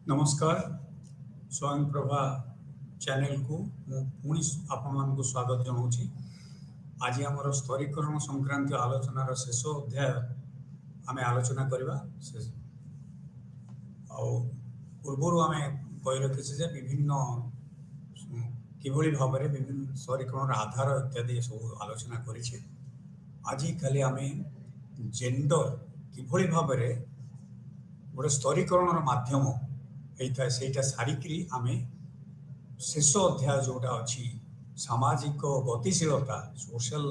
नमस्कार स्वयं प्रभा चैनल को पुणी आपण स्वागत जनाऊँगी। आज आमर स्तरीकरण संक्रांत आलोचनार शेष अध्याय आम आलोचना करवा। पूर्वर आम कही रखी जे विभिन्न किभली भाव में विभिन्न स्तरीकरण आधार इत्यादि सब आलोचना करें। आज खाली आम जेंडर किभली भाव में गोटे स्तरीकरण माध्यम होता है सेटा सारिकी आम शेष अध्याय जोटा अच्छी सामाजिक गतिशीलता सोशल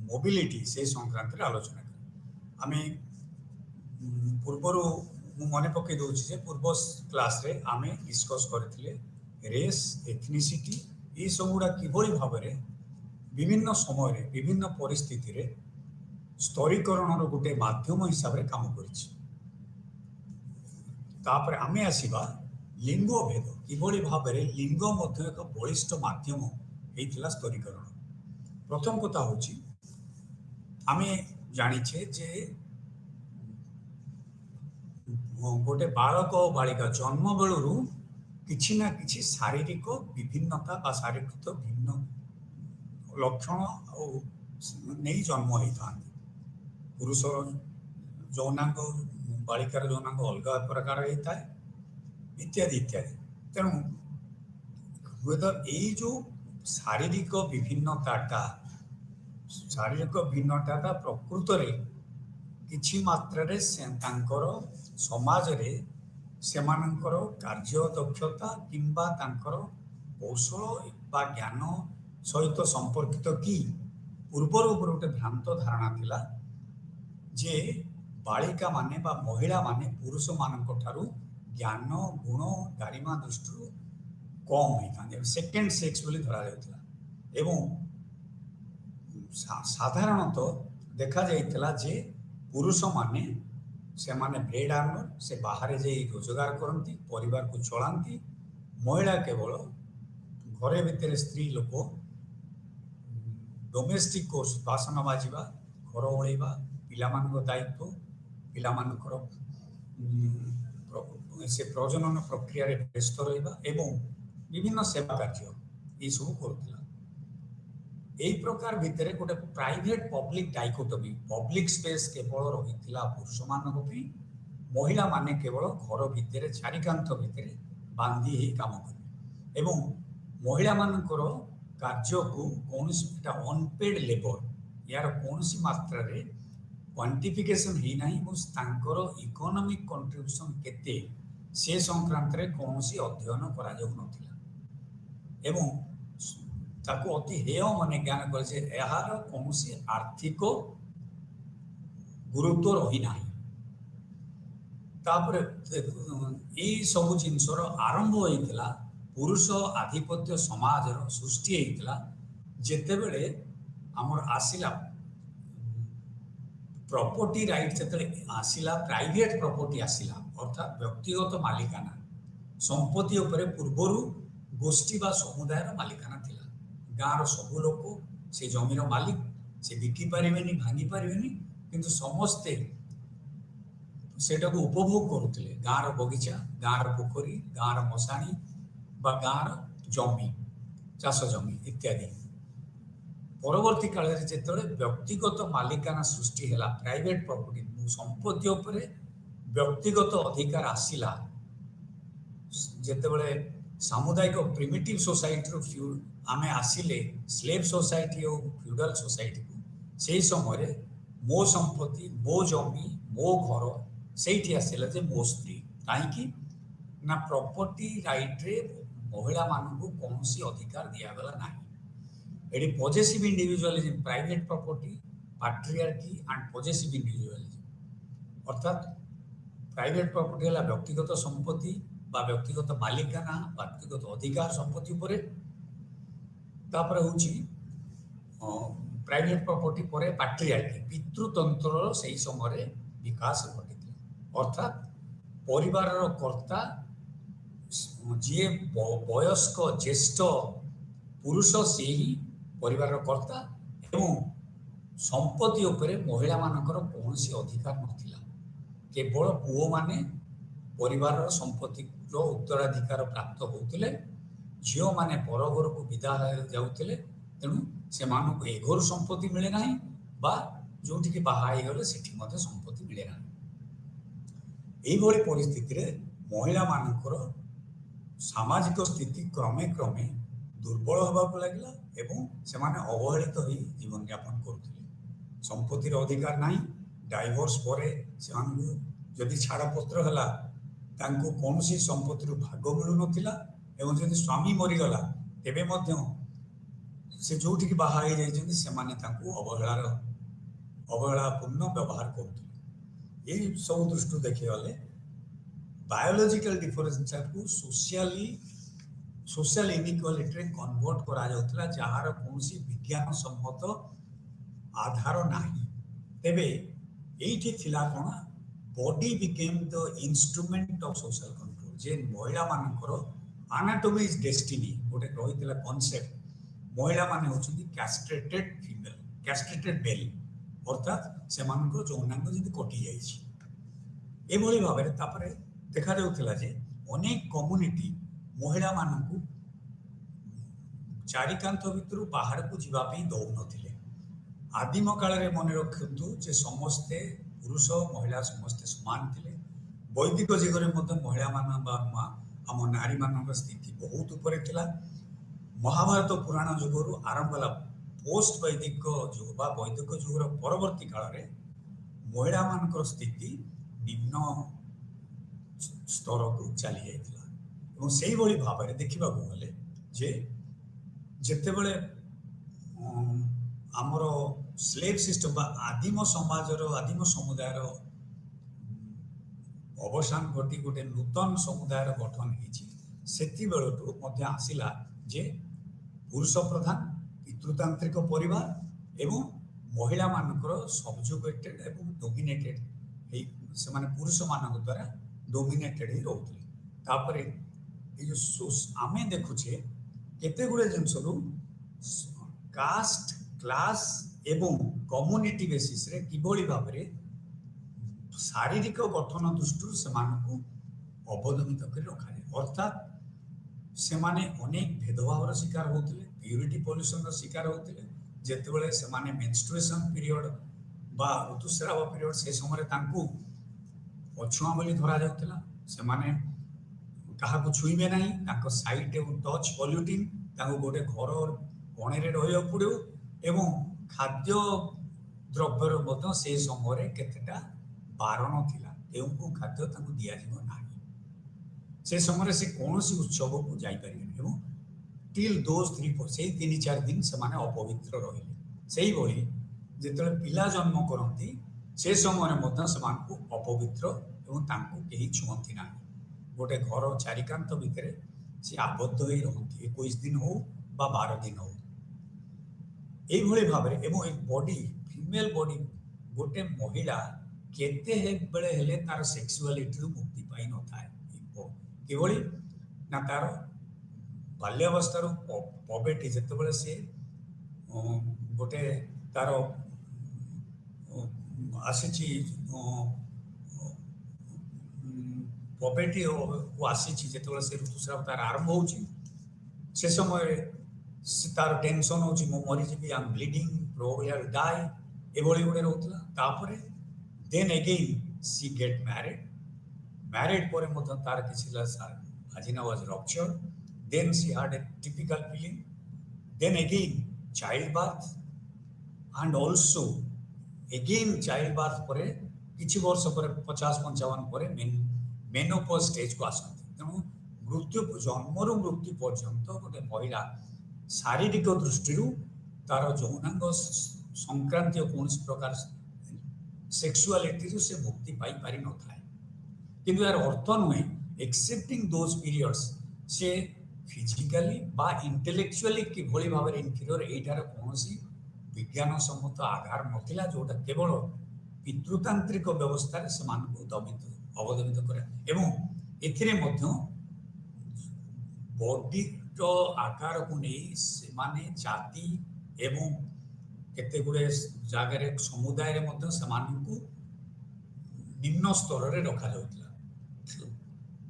मोबिलिटी से संक्रांत आलोचना करें। आम पूर्वर मन पकई दूसरे पूर्व क्लास रे आम डिस्कस करते रेस एथनिसिटी ये सबुड़ा किभली भाव में विभिन्न समय विभिन्न परिस्थिति रे स्तरीकरण गोटे माध्यम हिसाब से काम कर। तापर आमे आसीबा लिंग भेद किभली भाव में लिंग मध्य एक बलिष्ठ माध्यम होता स्तरीकरण। प्रथम कथा हूँ आमे जानिछे जे गोटे बालक और बालिका जन्म बेलू किछि ना किछि शारीरिक विभिन्नता बा शारीरिक भिन्न लक्षण नहीं जन्म होता। पुरुष यौनांग बालिकार यौनांग अलग प्रकार होता है इत्यादि इत्यादि। तेणु हुए तो यही जो शारीरिक विभिन्नता प्रकृत रे किछि मात्रा समाज रे सेमानंकर कार्य दक्षता किंबा तांकर कौशल बा ज्ञान सहित संपर्कित कि पूर्वर गोटे भ्रांत धारणा थिला जे बालिका माने बा महिला माने पुरुष मानक ठारू ज्ञान गुण गारिमा दृष्टि कम होता सेकेंड सेक्स बोली धरा जाउथला। एवं साधारणतः देखा जाइतला जे पुरुष माने से माने ब्रेड अर्नर से बाहर जाई रोजगार करती परिवार को चलांती। महिला केवल घरे भितर स्त्री लोक डोमेस्टिक कोर्स बासन बाजिबा घर ओळेबा पिलामानक दायित्व पिलामानकर से प्रजनन प्रक्रिया रे व्यस्त रहिबा एवं विभिन्न सेवा कार्य ये सब करुला। यही प्रकार भितर गोटे private public dichotomy public space केवल रही पुरुष मानक महिला माने केवल घर भितर चारिकांत भितर बांधी ही काम करें एवं महिला मानकर कार्य को कौन अनपेड लेबर यार कौन मात्रा रे क्वांटिफिकेशन ही नहीं तांकर इकोनॉमिक कंट्रीब्यूशन केते से संक्रांत रे कौन अध्ययन करा जाउ नथिला एवं ताको अति हेय माने ज्ञान करे यार कौन आर्थिक गुरुत्व रही ना। तापर यही सब जिनसर आरंभ होइतिला पुरुष आधिपत्य समाज सृष्टि होइतिला जेतेबेले हमर आसिला प्रॉपर्टी राइट से आसिला प्राइवेट प्रॉपर्टी आसिला अर्थात व्यक्तिगत मालिकाना संपत्ति उपरे पूर्वर गोष्ठी बा समुदायर मालिकाना थिला। गाँव सबू लोक से जमीर मालिक से बिकी पारे भांगी पारे किंतु समस्ते सेटा को उपभोग करुले गाँव बगीचा गाँव पोखरी गाँव मशाणी बा गाँव जमी चाष जमी इत्यादि। परवर्ती काल में जो व्यक्तिगत मालिकाना सृष्टि है प्राइवेट प्रॉपर्टी संपत्ति उपरे व्यक्तिगत अधिकार आसिला जेतेबेले सामुदायिक प्रिमिटिव सोसाइटी आमे आसिले स्लेव सोसाइटी और फ्यूडल सोसाइटी को से समय मो संपत्ति मो जमी मो घर से आसला जे मो स्त्री कहीं ना प्रॉपर्टी राइट रे महिला मान को कौन अधिकार दिगला ना। ये positive individualism private property patriarchy and positive individualism अर्थात प्राइवेट प्रॉपर्टी है व्यक्तिगत संपत्ति बा व्यक्तिगत मालिकाना व्यक्तिगत अधिकार संपत्ति उपरे। तापर होची प्राइवेट प्रॉपर्टी परे पैट्रियार्की पितृतंत्र से समय विकास घटी अर्थात परिवार कर्ता जी वयस्क ज्येष्ठ पुरुष से ही परिवार कर्ता एवं संपत्ति उपरे महिला मानकर कौन अधिकार नथिला केवल पुओ माने परिवार संपत्ति उत्तराधिकार प्राप्त होते झील मैंने पर घर को विदा जाऊे तेणु से ए घर संपत्ति मिले ना जो बाहर से संपत्ति मिले ना परिस्थिति महिला मानकर सामाजिक स्थिति क्रमे क्रमे दुर्बल होगा लगला एवं से अवहेलित हो जीवन यापन करुले संपत्तिर अधिकार ना डाइवोर्स पर जदि छाड़पत्र है कौन सी संपत्ति भाग मिलू नाला एवं जदि स्वामी मरीगला तेबे से जो बाहर से अवहेलार अवहेलापूर्ण व्यवहार करुले ये सब दृष्टि देखे गले बायोलॉजिकल डिफरेंस को सोशल इनइक्वालिटी कन्वर्ट करा जाउतला जहार कोनसी विज्ञान सम्मत आधार नाही तेबे एठी थिला कोन body became the instrument of social control जे महिला मानकर एनाटॉमी इज डेस्टिनी गोटे रहितला कांसेप्ट महिला माने होचुंदी कैस्ट्रेटेड फीमेल कैस्ट्रेटेड मेल अर्थात से मानकर जौनांग जदि कटि जाइछि एभली भाबरे तापरे देखा जाउतला जे अनेक कम्युनिटी महिला मानकु चारिकांत भितर बाहर को जीवाई दौ नथिले आदिम काल में मन रखु जे समस्ते पुरुष महिला समस्ते समान थे वैदिक जुगे महिला मान आम नारी मान स्थिति बहुत ऊपर थिला महाभारत पुराण जुगरू आरंभ है पोस्ट वैदिक जुग वैदिक जुगर परवर्ती काल में महिला मान स्थिति निम्न स्तर को चली जाता से भाव में देखा गले जे जिते बड़े आमर स्लेव सिस्टम आदिम समाज आदिम समुदायर अवसान घटी गोटे नूतन समुदायर गठन होती आसला जे पुरुष प्रधान पितृतांत्रिक परिवार एवं महिला मानकर सबजुगेटेड एवं डोमिनेटेड से माने पुरुष मान द्वारा डोमिनेटेड ही रोते तापरे जो आमे देखुचे केते गुड़े जिनस कास्ट क्लास एवं कम्युनिटी बेसिस रे किभली भाव में शारीरिक गठन दृष्टि से अवदमित कर रखा जाए अर्थात से माने अनेक भेदभाव शिकार होते प्यूरिटी पॉल्यूशन शिकार होते जिते से माने मेंस्ट्रुएशन पीरियड बा ऋतुस्राव पीरियड से समय पछुआ बोली धरा जाउतला से माने कहा छुईबे ना साइट एवं टच पॉल्यूटिंग गोटे घर कोणे रहा पड़ो एवं खाद्य द्रव्यर से समय केतेटा बारण थिला केउ खाद्य दिज्व ना से समय से कौन सी उत्सव को जापर टिल दोज 3-4 दिन से अपवित्र रही से जिते पिला जन्म करती से समय अपवित्र एवं कहीं छुअती ना गोटे घर चारिकांत भितर से आबद्ध हो रही 21 दिन हो 12 दिन हो यही भाव में बॉडी फीमेल बॉडी गोटे महिला केते बेले हेले तार सेक्सुअलिटी मुक्ति पाई न थाए किभली ना तार बाल्यावस्थार पॉवर्टी जितेबाला सी गोटे तार आसी पॉवर्टी को आसी जितेबाला से ऋतुस्राव तार आरंभ हो से समय तार टेंशन हो मरीजी I am bleeding probably I will die एभली गोटे रोला तापर then again she get married पर तार किसी vagina was ruptured then she had a typical feeling then again childbirth and also again childbirth पर किछि वर्ष पर 50-55 पर मेनोपॉज स्टेज को आसती तेणु मृत्यु जन्मरु मृत्यु पर्यंत गोटे महिला शारीरिक दृष्टि तार यौनांग संक्रांतीय कौन प्रकार सेक्सुअलिटी से मुक्ति पाई पारि न थाए किंतु यार अर्थ नुहे एक्सेप्टिंग दोज पीरियड्स से फिजिकली बा इंटेलेक्चुअली किभली भाव में इनफीरियर एठार कौन विज्ञान सम्मत आधार नथिला जोटा केवल पितृतांत्रिक व्यवस्था से अवदमित करे बॉडी आकार को नहीं से माने जाति एवं केते गुड़े जगार समुदाय निम्न स्तर में रखा जाउतला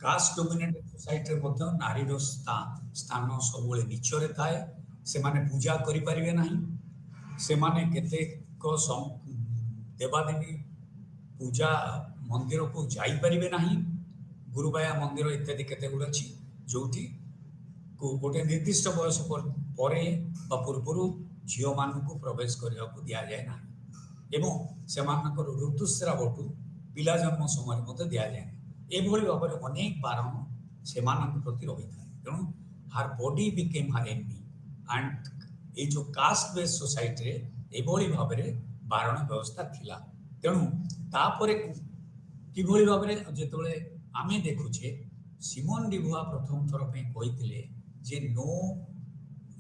କାଷ୍ଟ ଡୋମିନେଟେଡ୍ ସୋସାଇଟିରେ ମଧ୍ୟ ନାରୀର ସ୍ଥାନ ସବୁବେଳେ ନିଚରେ ଥାଏ। ସେମାନେ ପୂଜା କରିପାରିବେ ନାହିଁ। ସେମାନେ କେତେକ ଦେବାଦେବୀ ପୂଜା ମନ୍ଦିରକୁ ଯାଇପାରିବେ ନାହିଁ। ଗୁରୁବାୟା ମନ୍ଦିର ଇତ୍ୟାଦି କେତେ ଗୁଡ଼େ ଅଛି ଯେଉଁଠି ଗୋଟେ ନିର୍ଦ୍ଦିଷ୍ଟ ବୟସ ପରେ ବା ପୂର୍ବରୁ ଝିଅମାନଙ୍କୁ ପ୍ରବେଶ କରିବାକୁ ଦିଆଯାଏ ନାହିଁ ଏବଂ ସେମାନଙ୍କର ଋତୁସ୍ରାବଠୁ ପିଲା ଜନ୍ମ ସମୟରେ ମଧ୍ୟ ଦିଆଯାଏ ନାହିଁ। ଏଭଳି ଭାବରେ ଅନେକ ବାରଣ ସେମାନଙ୍କ ପ୍ରତି ରହିଥାଏ। ତେଣୁ ହାର ବଡି ବିକେମ୍ ହାର ଏନିମି ଆଣ୍ଡ ଏଇ ଯେଉଁ କାଷ୍ଟ ବେସ୍ ସୋସାଇଟିରେ ଏଭଳି ଭାବରେ ବାରଣ ବ୍ୟବସ୍ଥା ଥିଲା। ତେଣୁ ତାପରେ କିଭଳି ଭାବରେ ଯେତେବେଳେ ଆମେ ଦେଖୁଛେ ସିମୋନ ଡିଭୁଆ ପ୍ରଥମ ଥର ପାଇଁ କହିଥିଲେ ଯେ नो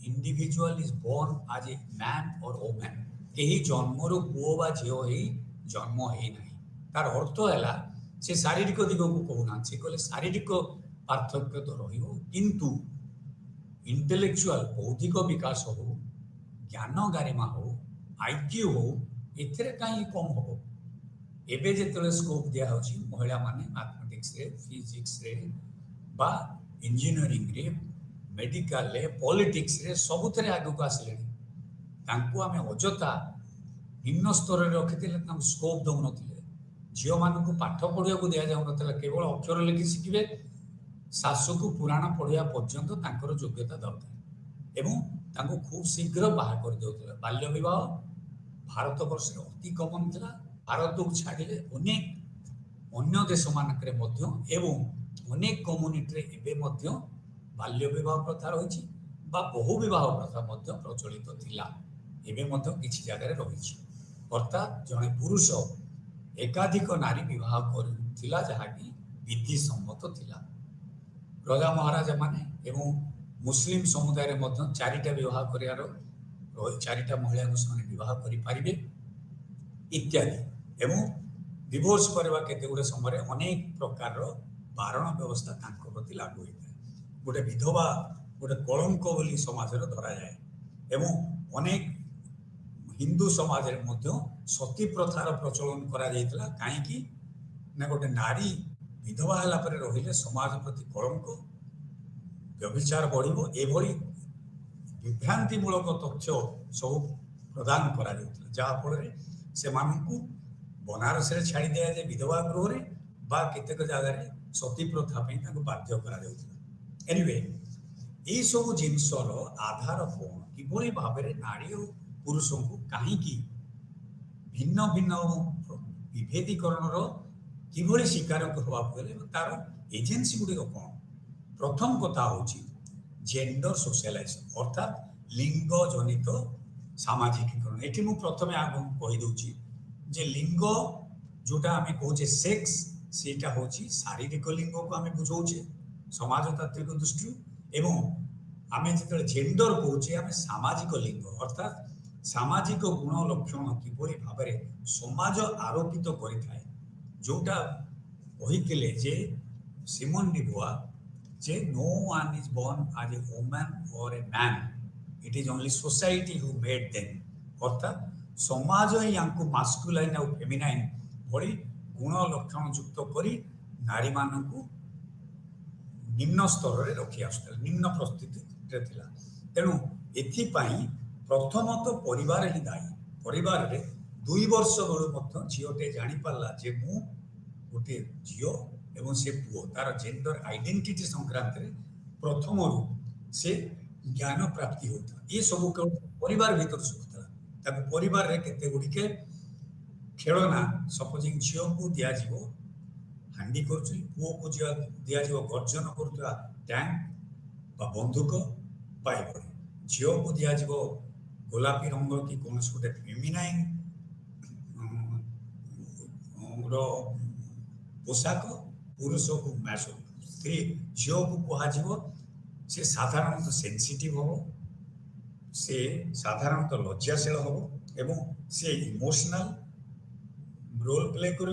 इंडिविजुअल इज बोर्न आज ए मैन और वोमेन केही जन्मरू पुओ बा झियो ही जन्म हे नाही। तार अर्थ है से शारीरिक दिग को कहूना से कहले शारीरिक पार्थक्य तो रहिबो किंतु इंटेलेक्चुअल बौद्धिक विकास हो ज्ञान गारिमा हो आईक्यू हो एथिरे काई कम हो। एबे जेतले स्कोप दिया होची महिला माने मैथमेटिक्स रे फिजिक्स रे बा इंजीनियरिंग रे मेडिकल रे पॉलिटिक्स रे सबुथरे आगु को आसिले तांको आमे अजता निम्न स्तर रे रखिथिले तांको स्कोप दउ नथिले। झियो मानकु पाठ पढिया को दिया जाउ नथिला केवल अक्षर लिखि सिखिबे शाशु को पुराण पढ़िया पर्यंत तांकर योग्यता दरकार एवं तांको खूब शीघ्र बाहा कर देउथिले। बाल्य विवाह भारत वर्ष अति कमन थिला। भारत को छाड़िले अनेक अन्य देश मानकरे मध्य एवं अनेक कम्युनिटी रे एबे मध्य बाल्य विवाह प्रथा रही बा बहु विवाह प्रथा मध्य प्रचलित थिला। एबे मध्य किछि जगह रे रही अर्थात जने पुरुष एकाधिक नारी विवाह करुथिला जहा कि विधि सम्मत थिला। राजा महाराजा माने एवं मुस्लिम समुदाय रे मध्य चारिटा विवाह करियार चारिटा महिला को सने विवाह करि परिबे इत्यादि एवं डिवोर्स करवा केते गुडे समय अनेक प्रकार बारण व्यवस्था तांको प्रति लागू होता है। गोटे विधवा गोटे कलंक बोली समाज रे धरा जाए एवं अनेक हिंदू समाज रे मध्य सती प्रथार प्रचलन करा जायतिला काहेकि ना गोटे नारी विधवा हला परे रहिले समाज प्रति कलंक व्यभिचार बढ़िबो एभली विभ्रांतिमूलक तथ्य सब प्रदान करा जायतिला जहा फल से मानकु बनारस रे छाड़ी दिया जाए विधवा गृह रे बा केतेक जगह रे सती प्रथा पे ताको बाध्य करा जाउतिला। एनीवे ए सब जिनसर आधार कोन किभली भाबरे नारी और पुरुष को कहीं भिन्न भिन्न विभेदीकरण किभली शिकार होगा तार एजेन्सी गुड़िक कौन। प्रथम कथा हूँ जेंडर सोशलाइजेशन अर्थात लिंग जनित सामाजिकीकरण। ये मुझे प्रथम आगे कहीदे जे लिंग जोटा आम कहे सेक्स सेटा हूँ शारीरिक लिंग को आम बुझाऊे समाजतात्विक दृष्टि एवं आम जो जेंडर कहे आम सामाजिक लिंग अर्थात सामाजिक गुण लक्षण किभली भाव समाज आरोपित करें जोटा कही जे सिमोन डिवुआ जे no one is born as a woman or a man it is only society who made them अर्थात समाज ही यांको मास्कुलाइन और फेमिनाइन भली गुण लक्षण युक्त करी नारी मानकु निम्न स्तर रे रखी आसुला निम्न परिस्थिति रे थिला। तेणु एथिपाई प्रथमतः परिवार ही दायी। परिवार रे 2 वर्ष बेलू मध्य झीटे जानी पारला जे मु गोटे झीओ एवं से पुओ तार जेंडर आइडेंटिटी संक्रांत रे प्रथम से ज्ञान प्राप्ति होता। ये सब केवल परिवार भीतर सुखता ताको परिवार रे केते गुडिके खेलना सपोजिंग झीओ को दिया जीवो हांडी करछी पुओ को दिया जीवो गर्जन करतुआ टैंक बा बंदूक पाइबो झीओ को दिया जीवो गोलापी रंग की कौन गोटे फेमिनाइन पोशाक पुरुष को स्त्री झील को कह से साधारणतः सेंसिटिव हम से साधारणतः लज्जाशील हम एवं से इमोशनल रोल प्ले कर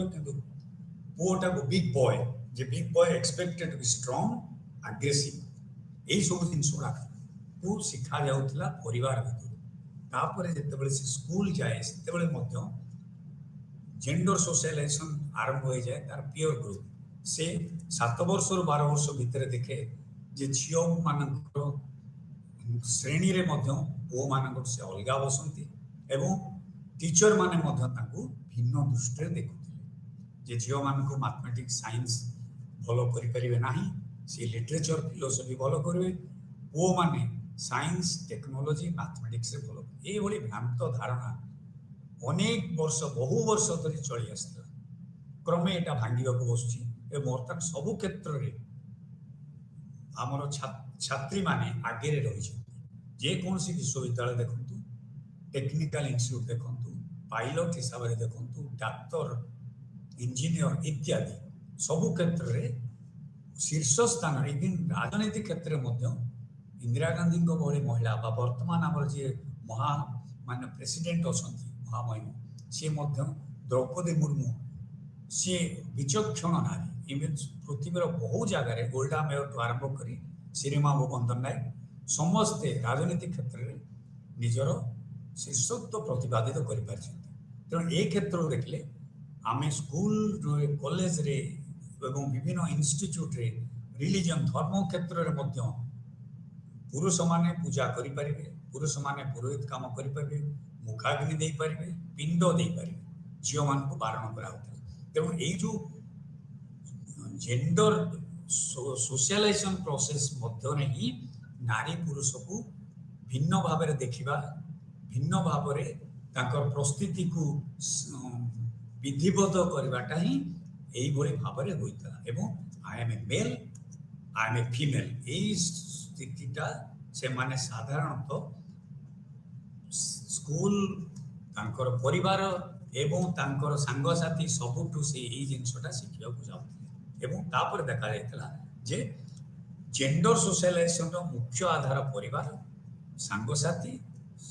पुओटा को बिग बॉय जे big boy expected to be strong aggressive यही सब जिन को शिखा जाऊला परिवार भीतर। तापर जिते से स्कूल जाए से जेंडर सोशलाइजेशन आरंभ हो जाए तार पीयर ग्रुप से 7 वर्षରୁ 12 वर्ष भितर देखे जे झियो मानकर श्रेणी रे मध्य पुओ मानकर से अलगा बसंती एवं टीचर माने मध्य ताकू भिन्न दृष्टि देखुथिले जे झियो मानको मैथमेटिक्स साइंस भलो करि परिबे नाही से लिटरेचर फिलोसफी भलो करबे पुओ माने साइंस टेक्नोलॉजी मैथमेटिक्स से भलो ए भली भ्रांत धारणा अनेक वर्ष बहु वर्ष धरी चली आसला क्रमे एटा भांगिबा को बसुची ए बर्तमान सब क्षेत्र रे आमर छात्री माने आगे रे रही जे कौन सी विश्वविद्यालय देखंतु टेक्निकल इंस्टीट्यूट देखंतु पायलट हिसाब से देखंतु डाक्टर इंजीनियर इत्यादि सब क्षेत्र रे शीर्ष स्थान रे इवन राजनीतिक क्षेत्र मध्य इंदिरा गांधी को भली महिला बा वर्तमान आमर जे महा माने प्रेसिडेंट अछंती महामहिम सी मध्य द्रौपदी मुर्मू सी विचक्षण नारी इवन पृथ्वीर बहु जगार गोल्डा मेयर ठू आरंभ कर श्रीमा बंदन नायक समस्ते राजनीतिक क्षेत्र में निजर शीर्षत्व प्रतिपादित कर तेणु ए क्षेत्र देखले आम स्कूल कॉलेज रे एवं विभिन्न इंस्टीट्यूट रे रिलीजन धर्म क्षेत्र में मध्य पुरुष माने पूजा करि परिबे पुरुष माने पुरोहित काम करि परिबे मुखाग्नि दे परिबे पिंड दे परिबे झियो मान को बारण करा होता तेणु ए जो जेंडर सोशलाइजेशन प्रोसेस मध्य रे ही नारी पुरुष को भिन्न भाव में देखा भिन्न भाव में तांकर परिस्थिति को विधिबद्ध करवाटा ही यही भाव में होता एवं I am a male I am a female यही स्थितिटा से माने साधारणतः स्कूल तांकर परिवार एवं तांकर सांगसाथी सबुठू से यही जिनसटा शिखा जाते एवं तापर देखा जाता जे जेंडर सोशलाइजेशन मुख्य आधार परिवार सांगसाथी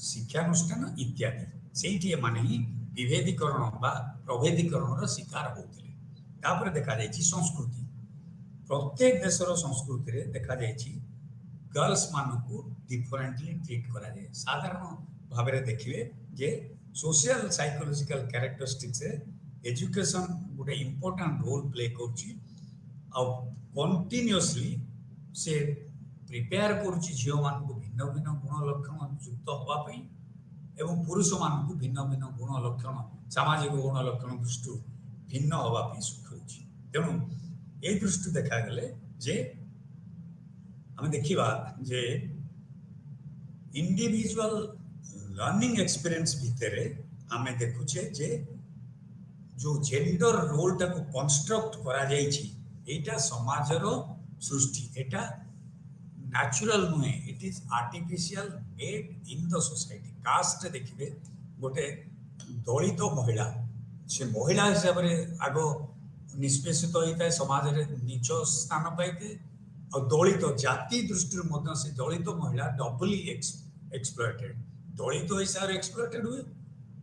शिक्षानुष्ठान इत्यादि से माने ही विभेदीकरण बा प्रभेदीकरण शिकार होते तापर देखा जाए संस्कृति प्रत्येक देशर संस्कृति रे देखा जाए गर्ल्स मानू डिफरेंटली ट्रीट करा जाए साधारण भाव में देखिए जे सोशल साइकोलॉजिकल कैरेक्टरिस्टिक्स एजुकेशन गोटे इम्पोर्टेंट रोल प्ले करुच्ची कंटिन्यूअसली से प्रिपेयर करुच्ची झील मान भिन्न भिन्न गुण लक्षण युक्त होगापी एवं पुरुष मान भिन्न भिन्न गुण लक्षण सामाजिक गुण लक्षण दृष्टि भिन्न होगापी शिखाऊँगी तेणु ये दृष्टि देखा गले जे आम देखा जे इंडिविजुअल लर्निंग एक्सपीरियंस भितर आम देखुचे जे जो जेंडर रोल टाको कंस्ट्रक्ट करा जाइछि एटा समाजर सृष्टि एटा नेचुरल नुहे it is artificial made in the society cast देखिए गोटे दलित महिला से महिला हिसाब से आग निष्पेषित होता है समाज रे नीच स्थान पाइते और दलित जाति दृष्टि से दलित महिला डबली एक्सप्लॉयटेड दलित हिसाब से एक्सप्लॉयटेड हुए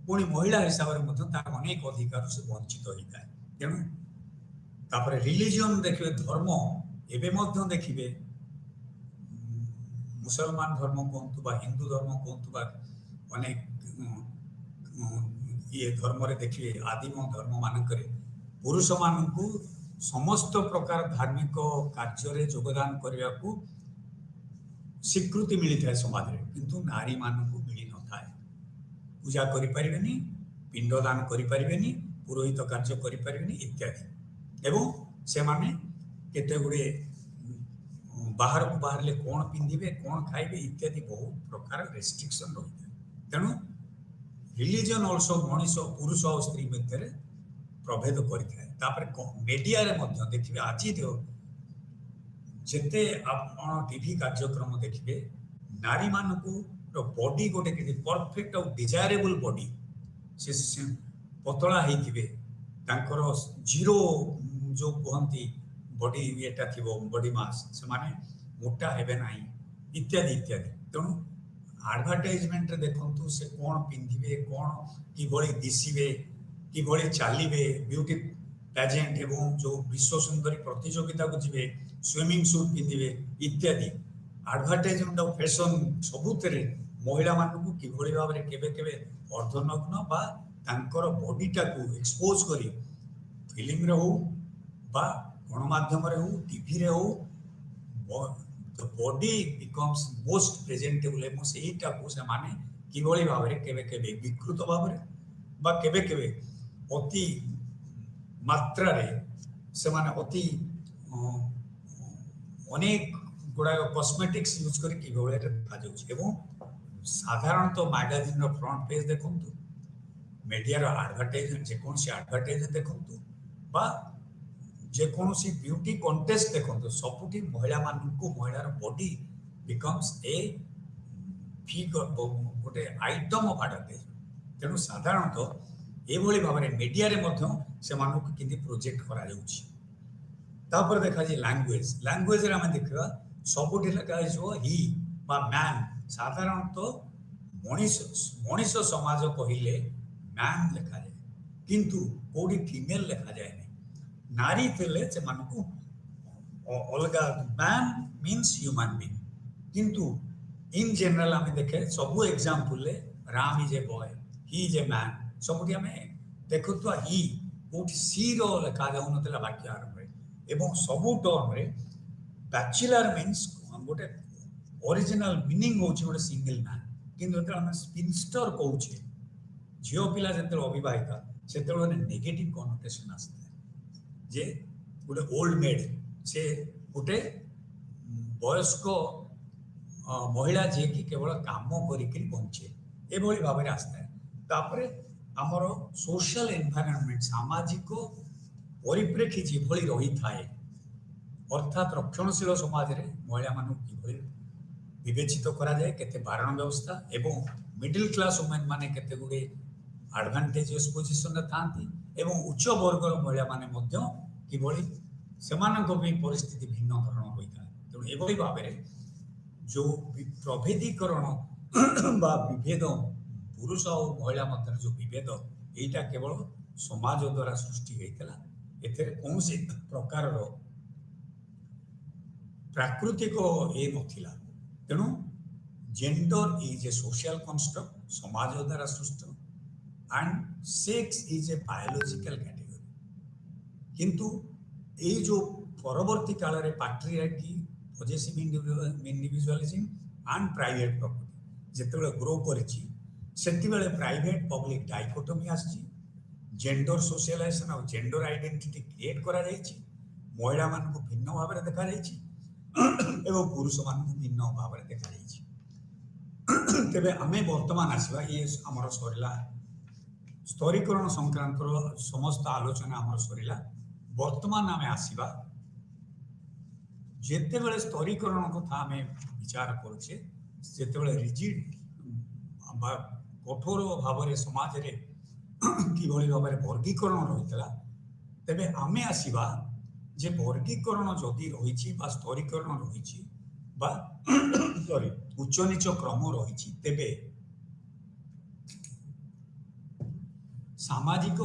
पुणी महिला हिसाब से अनेक अधिकार से वंचित होता है तेणु तापर रिलीजन देखिए धर्म एवं देखिए मुसलमान धर्म कहतु बा हिंदू धर्म कहतु बा अनेक ये धर्म रे देखिए आदिम धर्म मानक पुरुष मान को समस्त प्रकार धार्मिक कार्य रे योगदान करने को स्वीकृति मिली था समाज रे किंतु नारी मान को मिली न था पूजा करि परिबेनी पिंडदान करि परिबेनी पुरोहित कार्य करि परिबेनी इत्यादि एवं से माने केते गुडे बाहर को बाहर ले कौन पिंधिबे कौन खाइबे इत्यादि बहुत प्रकार रेस्ट्रिक्शन रही है तेणु रिलीजन ऑल्सो मनीष पुरुष और स्त्री मध्य प्रभेद करें मीडिया रे मध्य देखिए आज जिते आप टीवी कार्यक्रम देखिए नारी मान को बॉडी गोटे परफेक्ट और डिजायरेबल बॉडी से पतला होकर जीरो जो कहती बॉडी येटा थी बॉडी मास से माने मोटा हेबे नाही इत्यादि इत्यादि तेणु एडवर्टाइजमेंट देखु से कौन पिंधिबे कौन कि दिशे कि चलिए ब्यूटी पैजेंट एवं जो विश्व सुंदरी प्रतियोगिता को जी स्विमिंग सूट पिंधिबे इत्यादि एडवर्टाइजमेंट और फैशन सबुतरे महिला मानू कि भाव में केबे केबे अर्धनग्न बा तांकर बॉडीटा को एक्सपोज करी फिल्म रे हो बा गणमाध्यम हो टीवी रे हो the body becomes most presentable एवं सेटा को से माने किभଳି भाବରେ केबे केबे विकृत भाବରେ बा केबे केबे अति मात्रा रे से माने अति अनेक गुड़ा कॉस्मेटिक्स यूज कर किभଳି देखा जाउछ एवं साधारणतः मैगजीन रो फ्रंट पेज देखंतु मीडिया रो एडवर्टाइजमेंट जे कोन से एडवर्टाइजमेंट देखंतु बा जे कौन सी ब्यूटी कंटेस्ट देखो सबुठी महिला मानू महिलार बॉडी बिकम्स ए फिगर गोटे आइटम ऑफ एडवर्टाइजमेंट तेणु साधारणतः एभली भाव में मीडिया रे मध्य से मानक किंती प्रोजेक्ट करा जाउछि तापर देखा जे लैंग्वेज लैंग्वेज रे हम देखा सबुठी लगा जो ही बा मैन साधारणतः मनीष समाज कहिले मैन लिखा जाए किंतु कोडी फीमेल लिखा जाए नारी थे से मानकु अलगा मैन मीन्स ह्यूमन बीइंग किंतु इन जनरल आम देखे सब example Ram is a boy he is a man सबुठी आम देखु तो ही कोठी सी रो लिखा जाऊ नथिला वाक्य आरंभ रे एवं सबु टर्म रे बैचलर मीन्स गोटे ओरिजिनल मीनिंग होची गोटे सिंगल मैन किंतु जते हम स्पिनस्टर कहूछे झियो पिला जते अविवाहिता सेते नेगेटिव कनोटेशन आस्ते जे गोटे ओल्ड मेड से गोटे वयस्क महिला जे कि केवल काम करिक बंचे एभली भाव में आसता है तापर आमर सोशल एनवायरनमेंट सामाजिक परिप्रेक्षी जेभली रही थाए अर्थात रक्षणशील समाज रे महिला मानू किभली विवेचित करा जाए केते बारण व्यवस्था एवं मिडिल क्लास वुमेन माने केते गुडे एडवांटेजेस पोजिशन रे थांती एवं उच्च वर्गर महिला माने मध्य किभली सेमानक भी परिस्थिति भिन्न धरण होता है तेणु एभली भाव में जो प्रभेदीकरण बा विभेद पुरुष और महिला मध्य जो विभेद यहीटा केवल समाज द्वारा सृष्टि होता एथिरे कौन से प्रकार प्राकृतिक ये नथिला तेणु gender is a social construct समाज द्वारा सृष्ट and sex is a biological category किंतु ये जो परवर्ती काल रे patriarchy positive individualism and private property जेतेबेले ग्रो करिछि सेतिबेले प्राइवेट पब्लिक डाइकोटोमी आछि जेंडर सोशलाइजेशन और जेंडर आइडेंटिटी क्रिएट करा जाइछि महिला मान को भिन्न भाव में देखा जाइछि एवं पुरुष मान को भिन्न भाव में देखा जाइछि तेबे आमे वर्तमान आसीबा ये हमर सरिला स्तरीकरण संक्रांत समस्त आलोचना हमर सरिला वर्तमान आमे आसीबा जेतेबेले स्तरीकरण कथा आमे विचार करूछे जेतेबेले रिजिड कठोर भाव में समाज रे किभली भाव में वर्गीकरण रहितला तेबे आमे आसीबा जे वर्गीकरण जदि रहिछि बा स्तरीकरण रहिछि बा सॉरी उच्च नीच क्रम रहिछि तेबे सामाजिक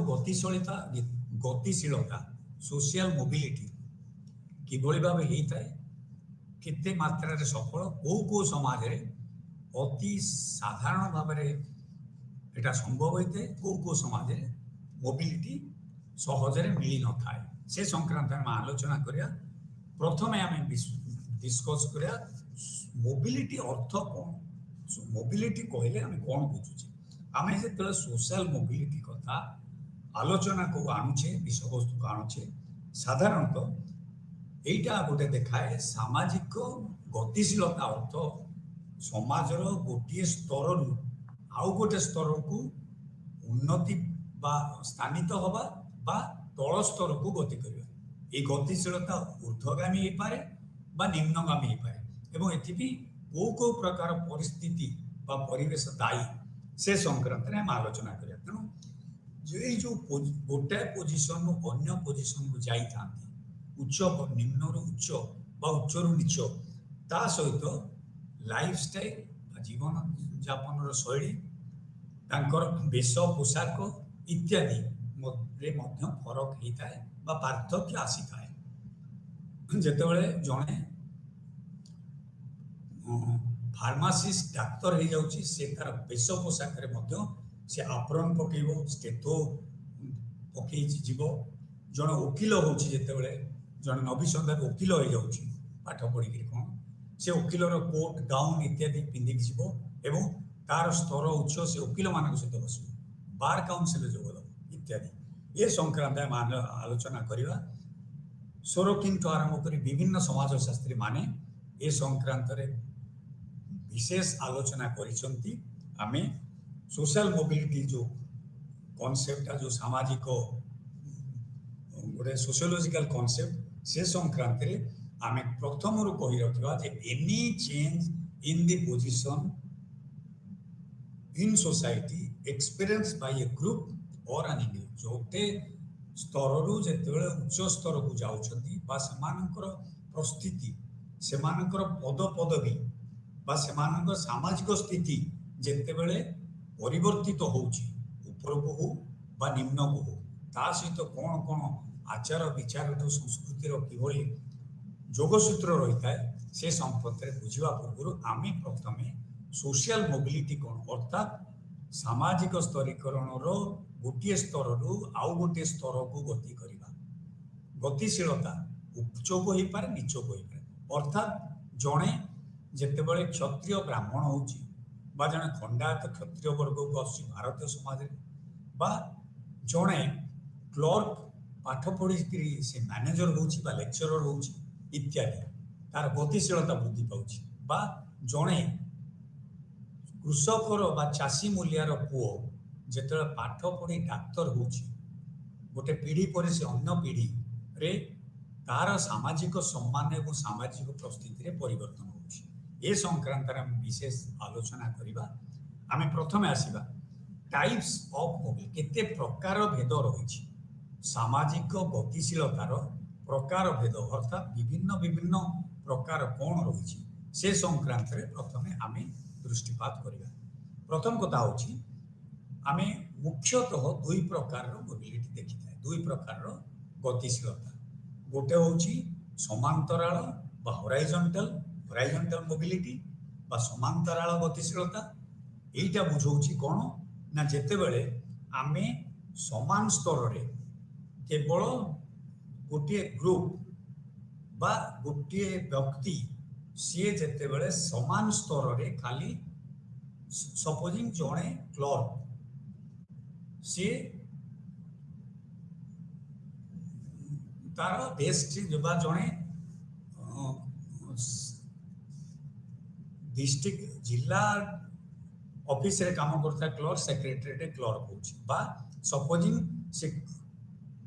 गतिशीलता सोशल मोबिलिटी किभली भाव होता है केते मात्रा रे सफल को समाज रे अति साधारण भाव में एटा संभव होता है को समाज रे मोबिलिटी सहजरे मिली न थाए से संक्रांत में आलोचना करिया प्रथमे आम डिस्कस करिया मोबिलिटी अर्थ कौन मोबिलिटी कहले आम कौन बुझुचे आम जो सोशल मोबिलिटी कथा आलोचना को आणुचे विषय वस्तु को आणुचे साधारणतः यहीटा गोटे देखाए सामाजिक गतिशीलता अर्थ समाजर गोटे स्तर रु आउ गोटे स्तर को उन्नति बा स्थानित हवा बा तल स्तर को गति करवा ये गतिशीलता ऊर्ध्वगामी हो पारे बा निम्नगामी हो पारे एवं एथि को प्रकार परिस्थिति बा परिवेश दायी से संक्रांत में हम आलोचना करिया तेणु जो गोटे पोजिशन अन्य पोजिशन को जाई थांती उच्च निम्न रु उच्च बा उच्च रु नीच ता सहित लाइफ स्टाइल जीवन यापन शैली तांकर वेश पोशाक इत्यादि रे मध्य फरक होता है बा पार्थक्य आसी थाए जेतेबेले जणे फार्मासिस्ट डाक्तर हो जाउची से तार वेश पोशाक रे मध्य से आप्रन पकेइबो स्टेथो पकेइ जीवो जण वकील होउची जेतेबेले ଜଣେ ନବିସନ୍ଧାନ ଓକିଲ ହେଇଯାଉଛି ପାଠ ପଢ଼ିକିରି କ'ଣ ସେ ଓକିଲର କୋଟ୍ ଗାଉନ୍ ଇତ୍ୟାଦି ପିନ୍ଧିକି ଯିବ ଏବଂ ତାର ସ୍ତର ଉଚ୍ଚ ସେ ଓକିଲମାନଙ୍କ ସହିତ ବସିବ ବାର୍ କାଉନସିଲରେ ଯୋଗ ଦେବ ଇତ୍ୟାଦି ଏ ସଂକ୍ରାନ୍ତ ଆମେ ଆଲୋଚନା କରିବା। ସୋରୋକିନ୍ଠୁ ଆରମ୍ଭ କରି ବିଭିନ୍ନ ସମାଜଶାସ୍ତ୍ରୀ ମାନେ ଏ ସଂକ୍ରାନ୍ତରେ ବିଶେଷ ଆଲୋଚନା କରିଛନ୍ତି। ଆମେ সোশ্যাল মোবিলিটি ଯେଉଁ କନସେପ୍ଟଟା ଯେଉଁ ସାମାଜିକ ଗୋଟେ ସୋସିଓଲୋଜିକାଲ କନସେପ୍ଟ ସେ ସଂକ୍ରାନ୍ତରେ ଆମେ ପ୍ରଥମରୁ କହି ରଖିବା ଯେ any change in the position in society experienced by a group or an individual ଯୋଟେ ସ୍ତରରୁ ଯେତେବେଳେ ଉଚ୍ଚ ସ୍ତରକୁ ଯାଉଛନ୍ତି ବା ସେମାନଙ୍କର ପ୍ରସ୍ଥିତି ସେମାନଙ୍କର ପଦପଦବୀ ବା ସେମାନଙ୍କର ସାମାଜିକ ସ୍ଥିତି ଯେତେବେଳେ ପରିବର୍ତ୍ତିତ ହେଉଛି ଉପରକୁ ହଉ ବା ନିମ୍ନକୁ ହଉ ତା ସହିତ କ'ଣ କ'ଣ ଆଚାର ବିଚାରଠୁ ସଂସ୍କୃତିର କିଭଳି ଯୋଗସୂତ୍ର ରହିଥାଏ ସେ ସମ୍ପର୍କରେ ବୁଝିବା ପୂର୍ବରୁ ଆମେ ପ୍ରଥମେ সোশিয়াল মোবিলিটি କ'ଣ ଅର୍ଥାତ୍ ସାମାଜିକ ସ୍ତରୀକରଣର ଗୋଟିଏ ସ୍ତରରୁ ଆଉ ଗୋଟିଏ ସ୍ତରକୁ ଗତି କରିବା। ଗତିଶୀଳତା ଉଚ୍ଚକୁ ହେଇପାରେ ନିଚକୁ ହେଇପାରେ ଅର୍ଥାତ୍ ଜଣେ ଯେତେବେଳେ କ୍ଷତ୍ରିୟ ବ୍ରାହ୍ମଣ ହେଉଛି ବା ଜଣେ ଖଣ୍ଡାୟତ କ୍ଷତ୍ରିୟ ବର୍ଗକୁ ଆସୁଛି ଭାରତୀୟ ସମାଜରେ ବା ଜଣେ କ୍ଲର୍କ ପାଠ ପଢ଼ିକିରି ସେ ମ୍ୟାନେଜର ହେଉଛି ବା ଲେକ୍ଚରର ହେଉଛି ଇତ୍ୟାଦି ତାର ଗତିଶୀଳତା ବୃଦ୍ଧି ପାଉଛି ବା ଜଣେ କୃଷକର ବା ଚାଷୀ ମୂଲିଆର ପୁଅ ଯେତେବେଳେ ପାଠ ପଢ଼ି ଡାକ୍ତର ହେଉଛି ଗୋଟେ ପିଢ଼ି ପରେ ସେ ଅନ୍ୟ ପିଢ଼ିରେ ତାର ସାମାଜିକ ସମ୍ମାନ ଏବଂ ସାମାଜିକ ପରିସ୍ଥିତିରେ ପରିବର୍ତ୍ତନ ହେଉଛି। ଏ ସଂକ୍ରାନ୍ତରେ ଆମେ ବିଶେଷ ଆଲୋଚନା କରିବା। ଆମେ ପ୍ରଥମେ ଆସିବା ଟାଇପ୍ସ ଅଫ୍ ମୋବିଲିଟି କେତେ ପ୍ରକାର ଭେଦ ରହିଛି ସାମାଜିକ ଗତିଶୀଳତାର ପ୍ରକାର ଭେଦ ଅର୍ଥାତ୍ ବିଭିନ୍ନ ବିଭିନ୍ନ ପ୍ରକାର କ'ଣ ରହିଛି ସେ ସଂକ୍ରାନ୍ତରେ ପ୍ରଥମେ ଆମେ ଦୃଷ୍ଟିପାତ କରିବା। ପ୍ରଥମ କଥା ହେଉଛି ଆମେ ମୁଖ୍ୟତଃ ଦୁଇ ପ୍ରକାରର ମୋବିଲିଟି ଦେଖିଥାଏ ଦୁଇ ପ୍ରକାରର ଗତିଶୀଳତା ଗୋଟେ ହେଉଛି ସମାନ୍ତରାଳ ବା ହରାଇଜଣ୍ଟାଲ ମୋବିଲିଟି ବା ସମାନ୍ତରାଳ ଗତିଶୀଳତା এইটা ବୁଝଉଛି କ'ଣ ନା ଯେତେବେଳେ ଆମେ ସମାନ ସ୍ତରରେ କେବଳ ଗୋଟିଏ ଗ୍ରୁପ ବା ଗୋଟିଏ ବ୍ୟକ୍ତି ସିଏ ଯେତେବେଳେ ସମାନ ସ୍ତରରେ ଖାଲି ସପୋଜିଂ ଜଣେ କ୍ଲର୍କ ସିଏ ତାର ଡେସ୍କ ବା ଜଣେ ডিস্ট্রিক্ট জিলা অফিসে কাম করুଥିବା ক্লর্ক সেক্রেটারিয়েট ক্লর্ক হচ্ছে বা সপোজিং সে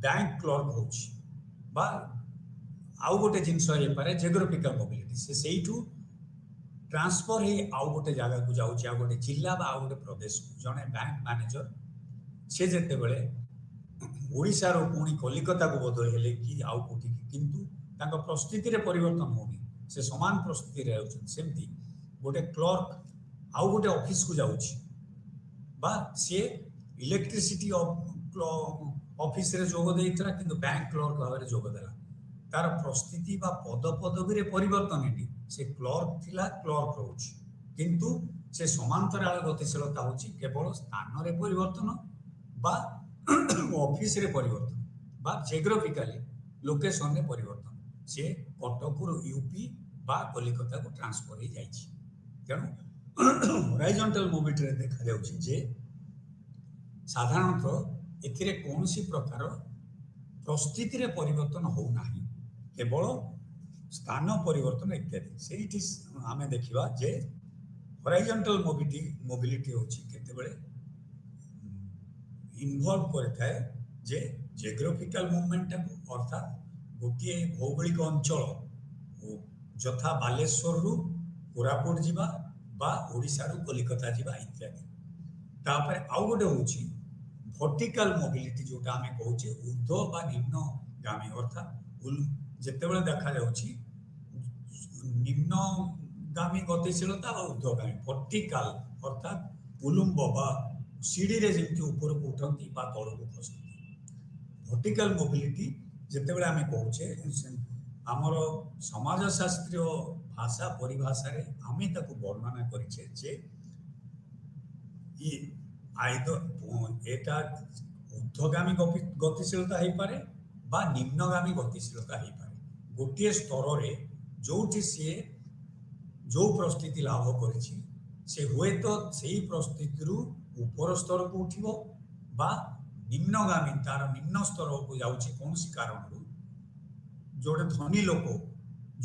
ব্যাংক ক্লর্ক হচ্ছে বা আউ গোটে জিনিস হইপারে জিওগ্রাফিকাল মোবিলিটি সে সেইঠু ট্রান্সফর হয়ে আউ গোটে জায়গাକୁ যাଉଛି আউ গোটে জিলা বা আউ গোটে প্রদেশକୁ জଣେ ব্যাংক ম্যানেজর সে যেତେବେଳେ ଓଡ଼ିଶାରୁ ପୁଣି କଲିକତାକୁ ବଦଳି ହେଲେ କି ଆଉ କୋଉଠିକି କିନ୍ତୁ ତାଙ୍କ ପରିସ୍ଥିତିରେ ପରିବର୍ତ୍ତନ ହଉନି ସେ ସମାନ ପରିସ୍ଥିତିରେ ରହୁଛନ୍ତି ସେମିତି ଗୋଟେ କ୍ଲର୍କ ଆଉ ଗୋଟେ ଅଫିସକୁ ଯାଉଛି ବା ସିଏ ଇଲେକ୍ଟ୍ରିସିଟି ଅଫିସରେ ଯୋଗ ଦେଇଥିଲା କିନ୍ତୁ ବ୍ୟାଙ୍କ କ୍ଲର୍କ ଭାବରେ ଯୋଗ ଦେଲା ତାର ପରିସ୍ଥିତି ବା ପଦପଦବୀରେ ପରିବର୍ତ୍ତନ ହେଇନି ସେ କ୍ଲର୍କ ଥିଲା କ୍ଲର୍କ ରହୁଛି କିନ୍ତୁ ସେ ସମାନ୍ତରାଳ ଗତିଶୀଳତା ହେଉଛି କେବଳ ସ୍ଥାନରେ ପରିବର୍ତ୍ତନ বা ଅଫିସରେ ପରିବର୍ତ୍ତନ ବା ଜିଓଗ୍ରାଫିକାଲି ଲୋକେସନରେ ପରିବର୍ତ୍ତନ ସେ କଟକରୁ ୟୁପି ବା କଲିକତାକୁ ଟ୍ରାନ୍ସଫର ହେଇଯାଇଛି। ତେଣୁ ହରାଇଜଣ୍ଟାଲ ମୋବିଲିଟିରେ ଦେଖାଯାଉଛି ଯେ ସାଧାରଣତଃ ଏଥିରେ କୌଣସି ପ୍ରକାର ପରିସ୍ଥିତିରେ ପରିବର୍ତ୍ତନ ହେଉନାହିଁ କେବଳ ସ୍ଥାନ ପରିବର୍ତ୍ତନ ଇତ୍ୟାଦି ସେଇଠି ଆମେ ଦେଖିବା ଯେ ହରାଇଜଣ୍ଟାଲ ମୋବିଲିଟି ହେଉଛି କେତେବେଳେ ইনভলভ କରିଥାଏ ଯେ ଜିଓଗ୍ରାଫିକାଲ ମୁଭମେଣ୍ଟଟାକୁ ଅର୍ଥାତ୍ ଗୋଟିଏ ଭୌଗୋଳିକ ଅଞ୍ଚଳ ଯଥା ବାଲେଶ୍ୱରରୁ କୋରାପୁଟ ଯିବା ବା ଓଡ଼ିଶାରୁ କଲିକତା ଯିବା ଇତ୍ୟାଦି ତାପରେ ଆଉ ଗୋଟେ ହେଉଛି ଭର୍ଟିକାଲ ମୋବିଲିଟି ଯୋଉଟା ଆମେ କହୁଛେ ଊର୍ଦ୍ଧ୍ୱ ବା ନିମ୍ନଗାମୀ ଅର୍ଥାତ୍ ଯେତେବେଳେ ଦେଖାଯାଉଛି ନିମ୍ନଗାମୀ ଗତିଶୀଳତା ବା ଊର୍ଦ୍ଧ୍ୱଗାମୀ ଭର୍ଟିକାଲ ଅର୍ଥାତ୍ ଉଲମ୍ବ ବା ସିଡ଼ିରେ ଯେମିତି ଉପରକୁ ଉଠନ୍ତି ବା ତଳକୁ ଖସନ୍ତି ଭର୍ଟିକାଲ ମୋବିଲିଟି ଯେତେବେଳେ ଆମେ କହୁଛେ ଆମର ସମାଜଶାସ୍ତ୍ରୀୟ ଭାଷା ପରିଭାଷାରେ ଆମେ ତାକୁ ବର୍ଣ୍ଣନା କରିଛେ ଯେ এটা ঊর্ধ্বগামী গতিশীলতা ହେଇପାରେ ବା ନିମ୍ନଗାମୀ ଗତିଶୀଳତା ହେଇପାରେ गोटे स्तर जो सी जो प्रस्थिति लाभ कर हुए तो से परिस्थिति ऊपर स्तर को उठिबो बा निम्नगामी तार निम्न स्तर को जाउछि कौन सी कारण जोड़े धनी लोक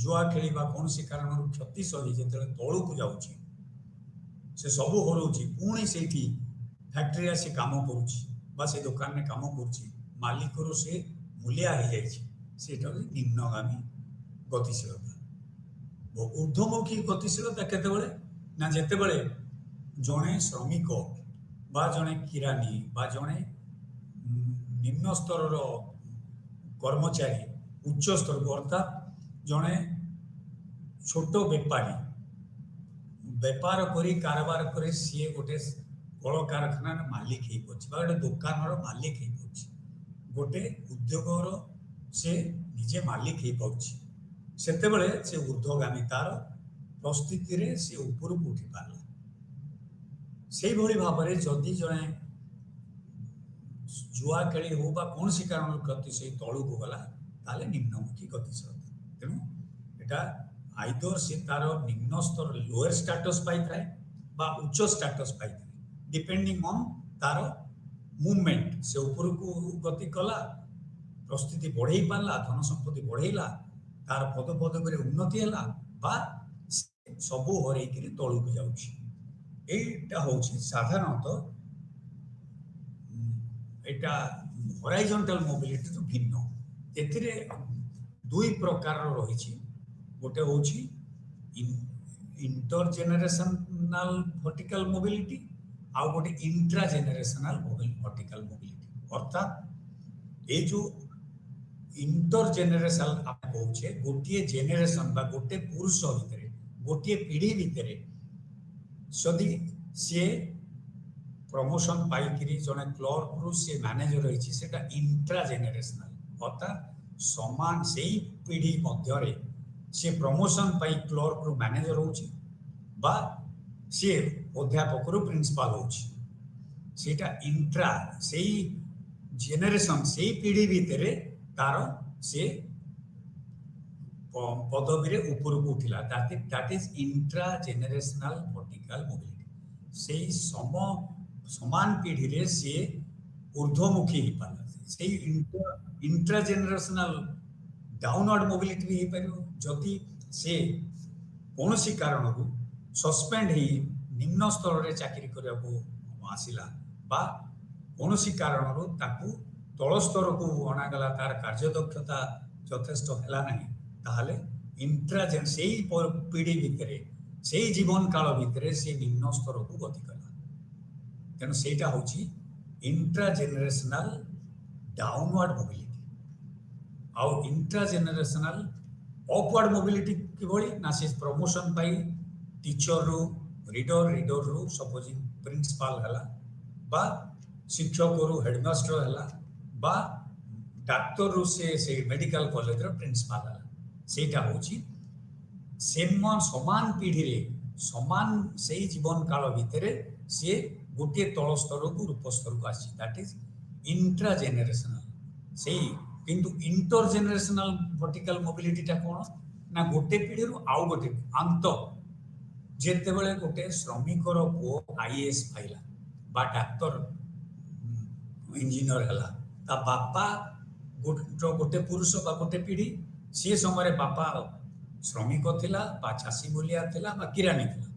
जुआ खेल कौन सी कारण क्षति सही जो तलू को जाउछि से सब हरोछि पुणी से फैक्ट्री आसी काम करुच्ची से दुकान में काम करुच्ची मालिक से मूलिया हो जाटा निम्नगामी गतिशीलता ऊर्ध्वमुखी गतिशीलता केतेबेले ना जेतेबेले जड़े श्रमिक बा जड़े किरानी बा जड़े निम्न स्तर कर्मचारी उच्च स्तर अर्थात जड़े छोट बेपारी बेपार करी कारबार करे सी गोटे कल कारखाना मालिक हो गोटे दुकान मालिक हो गोटे उद्योग से निजे मालिक हो पार्टी सेतेबेले से ऊर्ध्वगामी तार परिस्थिति रे से ऊपर को उठी पारला से भली भाव में जदि जड़े जुआ खेली हो बा कौन सी कारण गति से तलू को गला ताले निम्नमुखी गतिशीलता तेणु यहाँ आइदर से तार निम्न स्तर लोअर स्टेटस पाई थाए बा उच्च स्टेटस पाई थाए डिपेंडिंग ऑन तार मूवमेंट से ऊपर को गति कला परिस्थिति बढ़े पारला धन संपत्ति बढ़ेला तार पद पदवी उन्नति है बा सबू हर तलू को जाटा हूँ साधारणतः यहाँ हॉराइजॉन्टल मोबिलिटी तो भिन्न एथिरे दुई प्रकार रही गोटे हूँ इंटरजेनेरेशनल वर्टिकल मोबिलिटी आउ गोटे इंट्रा जेनेरेशनल वर्टिकल मोबिलिटी अर्थात ये जो इंटरजेनेरेशनल आप कहे गोटे जेनेरेशन बा गोटे पुरुष भितर गोटे पीढ़ी भितर जदि सी प्रमोशन पाई जड़े क्लर्क रु सी मैनेजर रही इंट्रा जेनेरेशनल अर्थात समान से ही पीढ़ी मध्य सी प्रमोशन पाई क्लर्क रु मैनेजर होची बा सी अध्यापक रु प्रिंसिपल होची सेटा इंट्रा से जेनेरेशन से पीढ़ी भितर तार से पदवी ऊपर को उठिला that is intragenerational vertical mobility से समान पीढ़ी रे से ऊर्ध्वमुखी हो पाला से इंट्रा जेनेरेशनल डाउनवर्ड मोबिलिटी भी हो पार जदि से कौन सी कारण सस्पेंड ही निम्न स्तर रे चाकरी करने को आसिला बा कौन सी कारण ताकू तल स्तर को अणागला तार कार्यदक्षता यथेष्ट है नहीं ताहले इंट्राजेन से पीढ़ी भितर से जीवन काल भितर से निम्न स्तर को गति कला तेणु सेटा हूँ इंट्राजेनेरेशनल डाउनवर्ड मोबिलिटी आउ इंट्राजेनेरेशनल अपवर्ड मोबिलिटी किभली ना से प्रमोशन पाई टीचर रु रीडर रु सपोजिंग प्रिंसिपल है बा शिक्षक रु हेडमास्टर है बा डाक्तर रु से मेडिकल कॉलेज रो प्रिंसिपल है सेटा हूँ समान पीढ़ी रे समान से जीवन काल भितर सी गोटे तल स्तर को रूप स्तर को आसी दैट इज इंट्रा जेनेरेशनल से किंतु इंटर जेनेरेशनल वर्टिकल मोबिलिटीटा कौन ना गोटे पीढ़ी रु आउ गोटे अंत जेतेबेले गोटे श्रमिकर पुओ आईएएस पाइला बा डाक्तर इंजीनियर है ता बापा गोटे पुरुष बा गोटे पीढ़ी सी समय बापा श्रमिक थिला बा चाषी मूलिया थिला बा किरानी थिला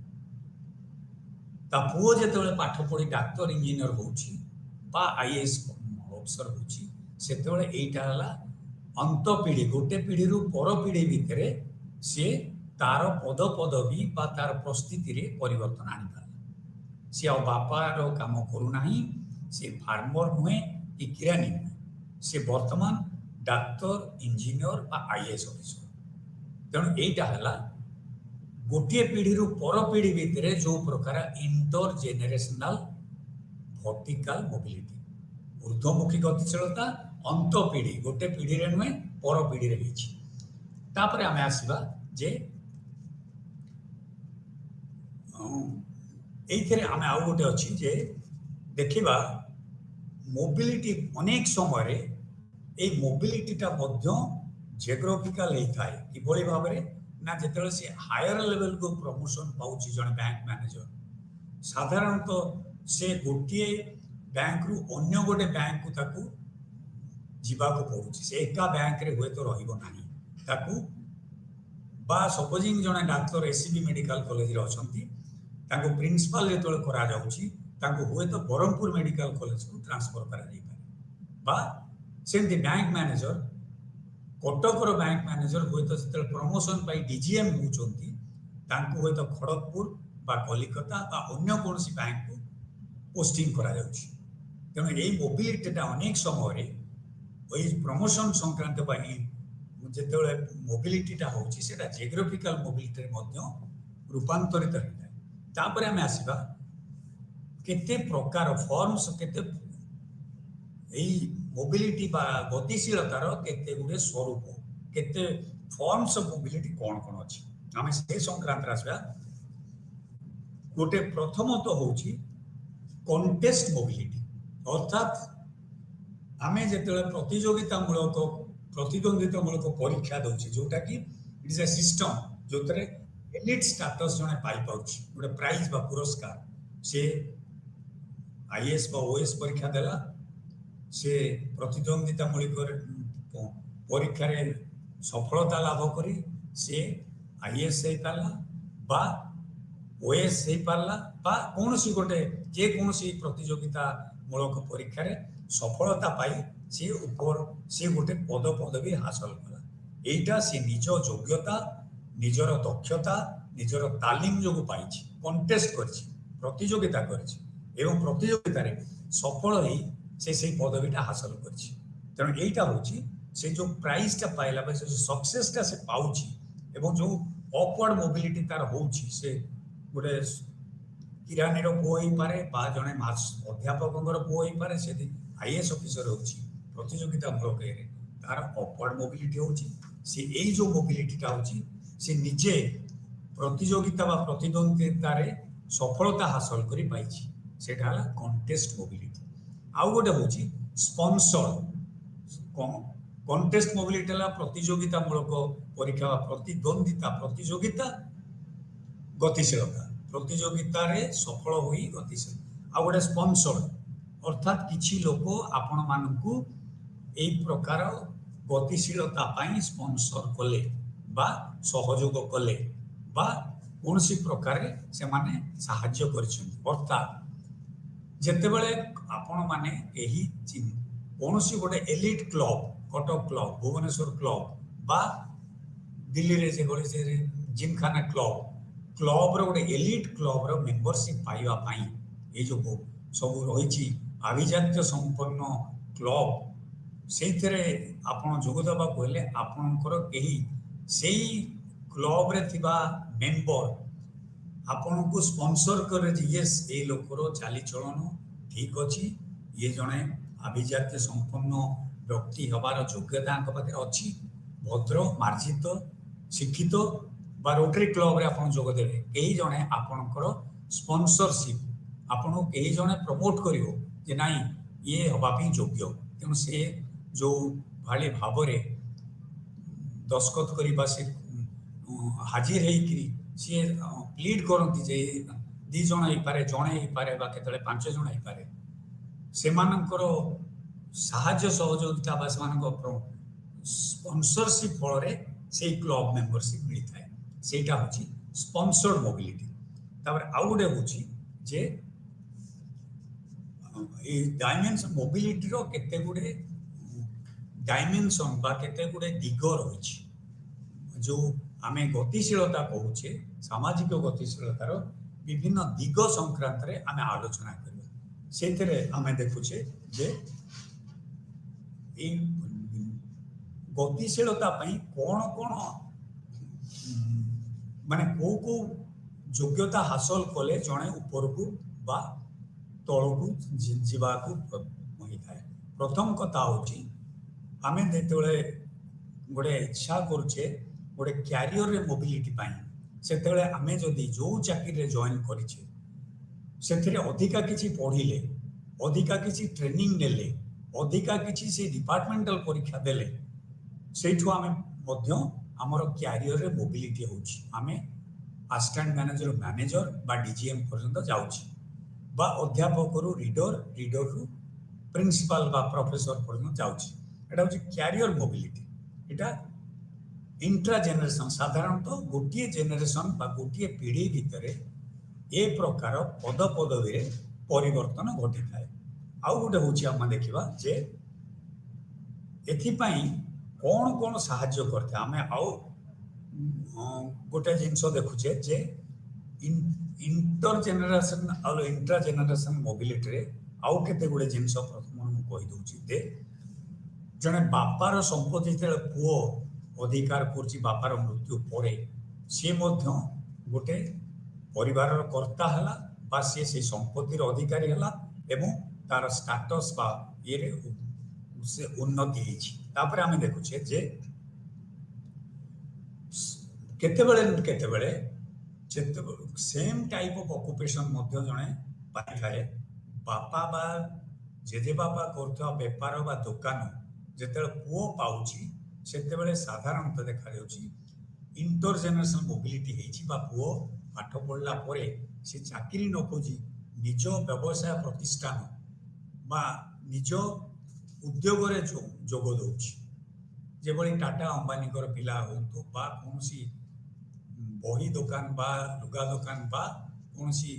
ता पुओ जेतेबेले पाठ पढ़ी डाक्तर इंजीनियर होउची बा आईएएस अफसर होउची सेतेबेले एइटा हला अंत पीढ़ी गोटे पीढ़ी रु पर पीढ़ी भितर सी तार पद पदवी बा तार परिस्थिति रे परिवर्तन आनी पारला सी आ बापार काम करूना सी फार्मर नुहे कि किरानी नुहे सी वर्तमान डाक्तर इंजीनियर बा आईएएस ऑफिसर तेणु एइटा हला गोटे पीढ़ी रु पर पीढ़ी भितर जो प्रकार इंटर जेनेरेशनल वर्टिकल मोबिलिटी ऊर्ध्वमुखी गतिशीलता अंत पीढ़ी गोटे पीढ़ी रे नुहे पर पीढ़ी रे होइछि तापरे आमे आसीबा जे एइथिरे आमे आउ गोटे अछि जे देखिबा मोबिलिटी अनेक समय रे ए मोबिलिटीटा मध्य जियोग्राफिकल होता है किभली भाव में ना जिते से हायर लेवल को प्रमोशन पाउची जन बैंक मैनेजर साधारणतः से गोटे बैंक रु अन्य गोटे बैंक को ताकू जीवाको पड़ुछि से एका बैंक रे हुए तो रहिबो नाही ताकू बा सपोजिंग जने डाक्टर एससीबी मेडिकल कॉलेज रे अछंती ताको प्रिंसिपल जेतोले करा जाउछि ताको हुए तो बरहमपुर मेडिकल कॉलेज को ट्रांसफर करा जाई पारे बा सेमती बैंक मैनेजर कटकर बैंक मैनेजर हुए तो जेतोले प्रमोशन पाई डीजीएम होचंती ताको हुए तो खड़गपुर बा कलिकता बा अन्य कोनसी बैंक को पोस्टिंग करा जाउछि तेणु एई मोबिलिटीटा अनेक समय रे प्रमोशन संक्रांत जिते मोबिलिटीटा होची सेटा जियोग्राफिकल मोबिलिटी रूपांतरित होता है तापर आम आसवा केते प्रकार फॉर्म्स केते मोबिलिटी बा गतिशीलतार केते गुडे स्वरूप केते फॉर्म्स ऑफ मोबिलिटी कौन कौन अच्छी आम से संक्रांत आसवा गोटे प्रथमत होची कंटेस्ट मोबिलिटी अर्थात आमे जेते प्रतियोगितामूलक प्रतिद्वंदितामूलक परीक्षा दौचे जोटा कि इट इज ए सिस्टम जो एलिट स्टेटस जने पाई पाउछि गोटे प्राइज बा पुरस्कार से आईएएस बा ओएस परीक्षा देला से प्रतिद्वंदितामूलक परीक्षा रे सफलता लाभ करी से आईएएस हे पाला बा ओएस हे पाला बा कोनोसी गोटे जे कोनोसी प्रतियोगितामूलक परीक्षा रे सफलता पाई से ऊपर से गोटे पद पदवी हासिल कला एटा से निज योग्यता निजर दक्षता निजर तालीम जो पाई कंटेस्ट कर प्रतियोगिता कर प्रतियोगिता रे सफल ही से पदवीटा हासिल कर तेणु यहीटा हूँ से जो प्राइजटा पाइला जो सक्सेसटा से पाउची एवं जो अपवर्ड मोबिलिटी तार होउची से गोटे किरानीर पुओ हो पारे बा जड़े अध्यापक पुओ हो पारे से आईएएस ऑफिसर होची प्रतियोगितामूलक तार अपवर्ड मोबिलिटी होची से यही जो मोबिलिटीटा होची से निजे प्रतियोगिता बा प्रतिद्वंदिता रे सफलता हासिल करी पाइछि सेटा हला कंटेस्ट मोबिलिटी आउ गोटे होची स्पॉन्सर कंटेस्ट मोबिलिटी हला प्रतियोगितामूलक परीक्षा प्रतिद्वंदिता प्रतियोगिता गतिशीलता प्रतियोगिता रे सफल होई गतिशील आ गोटे स्पॉन्सर अर्थात किछि लोक आपण मानकू एई प्रकार गतिशीलता पाई स्पॉन्सर कले बा सहयोग कले बा कोनसी प्रकार से माने सहाय्य करिसेंती अर्थात जेतेबेले आपण माने एही कोनसी गोटे elite club Cuttack club Bhubaneswar club बा दिल्ली रे जे गोटे से जिमखाना क्लब रो गोटे एलिट क्लब रो मेंबरशिप पाइबा पाई ए जो सब रही आभिजात्य संपन्न क्लब से आपण जोगदेवा कहले आपणकर कहीं से क्लब रे थिबा मेंबर आपण को स्पॉन्सर करे यस ए लोकर चाली चलन ठीक अच्छी ये जड़े आभिजात्य संपन्न व्यक्ति हबार योग्यता पाखे अच्छी भद्र मार्जित शिक्षित बा रोटरी क्लब रे आपण जोगदेवे कई जने आपणकर स्पॉन्सरशिप आपण कई जने प्रमोट करिवो जे नाई ये हवा योग्य तेणु से जो भाई भाव दस्खत करवा से हाजिर होकरी सी प्लीड करती जे दी जन हो पारे जड़े हो पारे केतले 5 जन हो पारे से साहाय्य सहयोगिता बा स्पॉन्सरशिप फल से क्लब मेंबरशिप मिलता है सेटा होची स्पॉन्सर्ड मोबिलिटी तापर आउ गोटे होची जे डायमेंशन मोबिलिटी रो केते गुडे डायमेंशन बा केते गुडे दिग रही जो आमे गतिशीलता कहूचे सामाजिक गतिशीलतार विभिन्न दिग संक्रांत रे आमे आलोचना करबा सेतरे आमे देखुचे जे ए गतिशीलता पई कोन कोन माने को योग्यता हासिल कले जणे ऊपर को बा तल को जीवा को होता है प्रथम कथा होची आमे जेतेबेले गोटे इच्छा करुचे गोटे क्यारियर रे मोबिलिटी पाई सेतेबेले आमे जदि जो चाकरी रे जॉइन करिचे सेथिरे अधिका किछि पढ़िले अधिका किछि ट्रेनिंग नेले अधिका किछि से डिपार्टमेंटल परीक्षा देले ସେଇଠୁ ଆମେ ମଧ୍ୟ ଆମର କ୍ୟାରିୟରରେ ମୋବିଲିଟି ହେଉଛି, ଆମେ ଆସିଷ୍ଟାଣ୍ଟ ମ୍ୟାନେଜର ମ୍ୟାନେଜର ବା ଡିଜିଏମ୍ ପର୍ଯ୍ୟନ୍ତ ଯାଉଛି, বা অধ্যাপকରୁ রিডর, রিডরରୁ প্রিন্সিপাল বা প্রফেসর পর্যন্ত যাଉଛି। এটা হচ্ছে ক্যারিয়র মোবিলিটি। এটা ইন্ট্রা জেନେରେସନ୍, ସାଧାରଣତଃ ଗୋଟିଏ ଜେନେରେସନ୍ ବା ଗୋଟିଏ ପିଢ଼ି ଭିତରେ ଏ ପ୍ରକାର ପଦପଦବୀରେ ପରିବର୍ତ୍ତନ ଘଟିଥାଏ। ଆଉ ଗୋଟେ ହେଉଛି ଆମେ ଦେଖିବା ଯେ ଏଥିପାଇଁ କ'ଣ କ'ଣ ସାହାଯ୍ୟ କରିଥାଏ। ଆମେ ଆଉ ଗୋଟେ ଜିନିଷ ଦେଖୁଛେ ଯେ ଇଣ୍ଟର ଜେନେରେସନ୍ ଆଉ ଇଣ୍ଟ୍ରା ଜେନେରେସନ୍ ମୋବିଲିଟିରେ ଆଉ କେତେ ଗୁଡ଼େ ଜିନିଷ ପ୍ରଥମ ମୁଁ କହିଦେଉଛି ଯେ ଜଣେ ବାପାର ସମ୍ପତ୍ତି ଯେତେବେଳେ ପୁଅ ଅଧିକାର କରୁଛି ବାପାର ମୃତ୍ୟୁ ପରେ, ସିଏ ମଧ୍ୟ ଗୋଟେ ପରିବାରର କର୍ତ୍ତା ହେଲା ବା ସିଏ ସେଇ ସମ୍ପତ୍ତିର ଅଧିକାରୀ ହେଲା ଏବଂ ତାର ଷ୍ଟାଟସ୍ ବା ଇଏରେ ସେ ଉନ୍ନତି ହେଇଛି। ତାପରେ ଆମେ ଦେଖୁଛେ ଯେ କେତେବେଳେ କେତେବେଳେ ସେମ୍ ଟାଇପ୍ ଅଫ୍ ଅକୁପେସନ୍ ମଧ୍ୟ ଜଣେ ପାଇଥାଏ। ବାପା ବା ଜେଜେବାପା କରୁଥିବା ବେପାର ବା ଦୋକାନ ଯେତେବେଳେ ପୁଅ ପାଉଛି, ସେତେବେଳେ ସାଧାରଣତଃ ଦେଖାଯାଉଛି ଇଣ୍ଟର ଜେନେରେସନ୍ ମୋବିଲିଟି ହେଇଛି ବା ପୁଅ ପାଠ ପଢ଼ିଲା ପରେ ସେ ଚାକିରି ନ ଖୋଜି ନିଜ ବ୍ୟବସାୟ ପ୍ରତିଷ୍ଠାନ ବା ନିଜ ଉଦ୍ୟୋଗରେ ଯୋଗ ଦେଉଛି। ଯେଭଳି ଟାଟା ଅମ୍ବାନୀଙ୍କର ପିଲା ହୁଅନ୍ତୁ ବା କୌଣସି ବହି ଦୋକାନ ବା ଲୁଗା ଦୋକାନ ବା କୌଣସି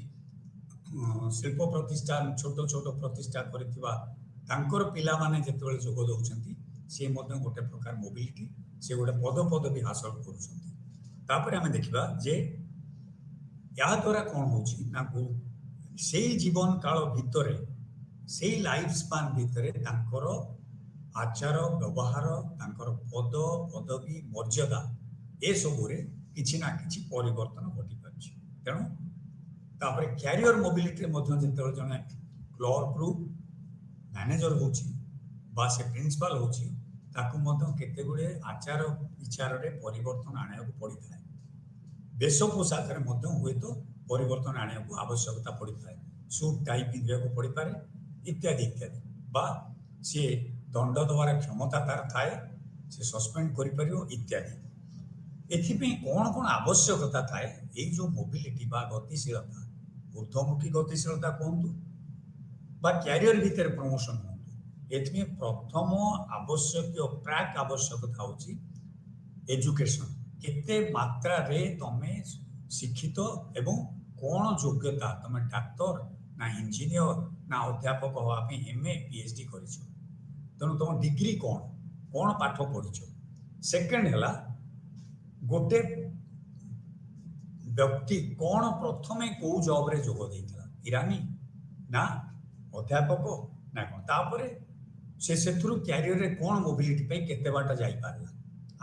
ଶିଳ୍ପ ପ୍ରତିଷ୍ଠାନ ଛୋଟ ଛୋଟ ପ୍ରତିଷ୍ଠା କରିଥିବା ତାଙ୍କର ପିଲାମାନେ ଯେତେବେଳେ ଯୋଗ ଦେଉଛନ୍ତି, ସେ ମଧ୍ୟ ଗୋଟେ ପ୍ରକାର ମୋବିଲିଟି, ସେ ଗୋଟେ ପଦପଦବୀ ହାସଲ କରୁଛନ୍ତି। ତାପରେ ଆମେ ଦେଖିବା ଯେ ଏହା ଦ୍ୱାରା କ'ଣ ହେଉଛି ନା ସେଇ ଜୀବନ କାଳ ଭିତରେ, ସେଇ ଲାଇଫ୍ ସ୍ପାନ୍ ଭିତରେ ତାଙ୍କର ଆଚାର ବ୍ୟବହାର, ତାଙ୍କର ପଦ ପଦବୀ ମର୍ଯ୍ୟାଦା ଏସବୁରେ କିଛି ନା କିଛି ପରିବର୍ତ୍ତନ ଘଟିପାରୁଛି। ତେଣୁ ତାପରେ କ୍ୟାରିୟର ମୋବିଲିଟିରେ ମଧ୍ୟ ଯେତେବେଳେ ଜଣେ କ୍ଲର୍କରୁ ମ୍ୟାନେଜର ହେଉଛି ବା ସେ ପ୍ରିନ୍ସିପାଲ ହେଉଛି, ତାକୁ ମଧ୍ୟ କେତେ ଗୁଡ଼ିଏ ଆଚାର ବିଚାରରେ ପରିବର୍ତ୍ତନ ଆଣିବାକୁ ପଡ଼ିଥାଏ। ବେଶ ପୋଷାକରେ ମଧ୍ୟ ହୁଏତ ପରିବର୍ତ୍ତନ ଆଣିବାକୁ ଆବଶ୍ୟକତା ପଡ଼ିଥାଏ। ସୁଟ୍ ଟାଇ ପିନ୍ଧିବାକୁ ପଡ଼ିପାରେ ଇତ୍ୟାଦି ଇତ୍ୟାଦି, ବା ସିଏ ଦଣ୍ଡ ଦେବାର କ୍ଷମତା ତାର ଥାଏ, ସେ ସସ୍ପେଣ୍ଡ କରିପାରିବ ଇତ୍ୟାଦି। ଏଥିପାଇଁ କ'ଣ କ'ଣ ଆବଶ୍ୟକତା ଥାଏ? ଏଇ ଯେଉଁ ମୋବିଲିଟି ବା ଗତିଶୀଳତା, ঊର୍ଦ୍ଧ୍ୱମୁଖୀ ଗତିଶୀଳତା କୁହନ୍ତୁ ବା କ୍ୟାରିୟର ଭିତରେ ପ୍ରମୋସନ୍ କୁହନ୍ତୁ, ଏଥିପାଇଁ ପ୍ରଥମ ଆବଶ୍ୟକୀୟ ପ୍ରାକ୍ ଆବଶ୍ୟକତା ହେଉଛି ଏଜୁକେସନ୍। କେତେ ମାତ୍ରାରେ ତମେ ଶିକ୍ଷିତ ଏବଂ କ'ଣ ଯୋଗ୍ୟତା, ତମେ ଡାକ୍ତର ନା ଇଞ୍ଜିନିୟର ନା ଅଧ୍ୟାପକ ହେବା ପାଇଁ MA PhD କରିଛ, ତେଣୁ ତମ ଡିଗ୍ରୀ କ'ଣ, କ'ଣ ପାଠ ପଢ଼ିଛ। ସେକେଣ୍ଡ ହେଲା ଗୋଟେ ବ୍ୟକ୍ତି କ'ଣ ପ୍ରଥମେ କେଉଁ ଜବ୍ରେ ଯୋଗ ଦେଇଥିଲା, ଇରାନୀ ନା ଅଧ୍ୟାପକ ନା କ'ଣ, ତାପରେ ସେ ସେଥିରୁ କ୍ୟାରିୟରରେ କ'ଣ ମୋବିଲିଟି ପାଇଁ କେତେ ବାଟ ଯାଇପାରିଲା।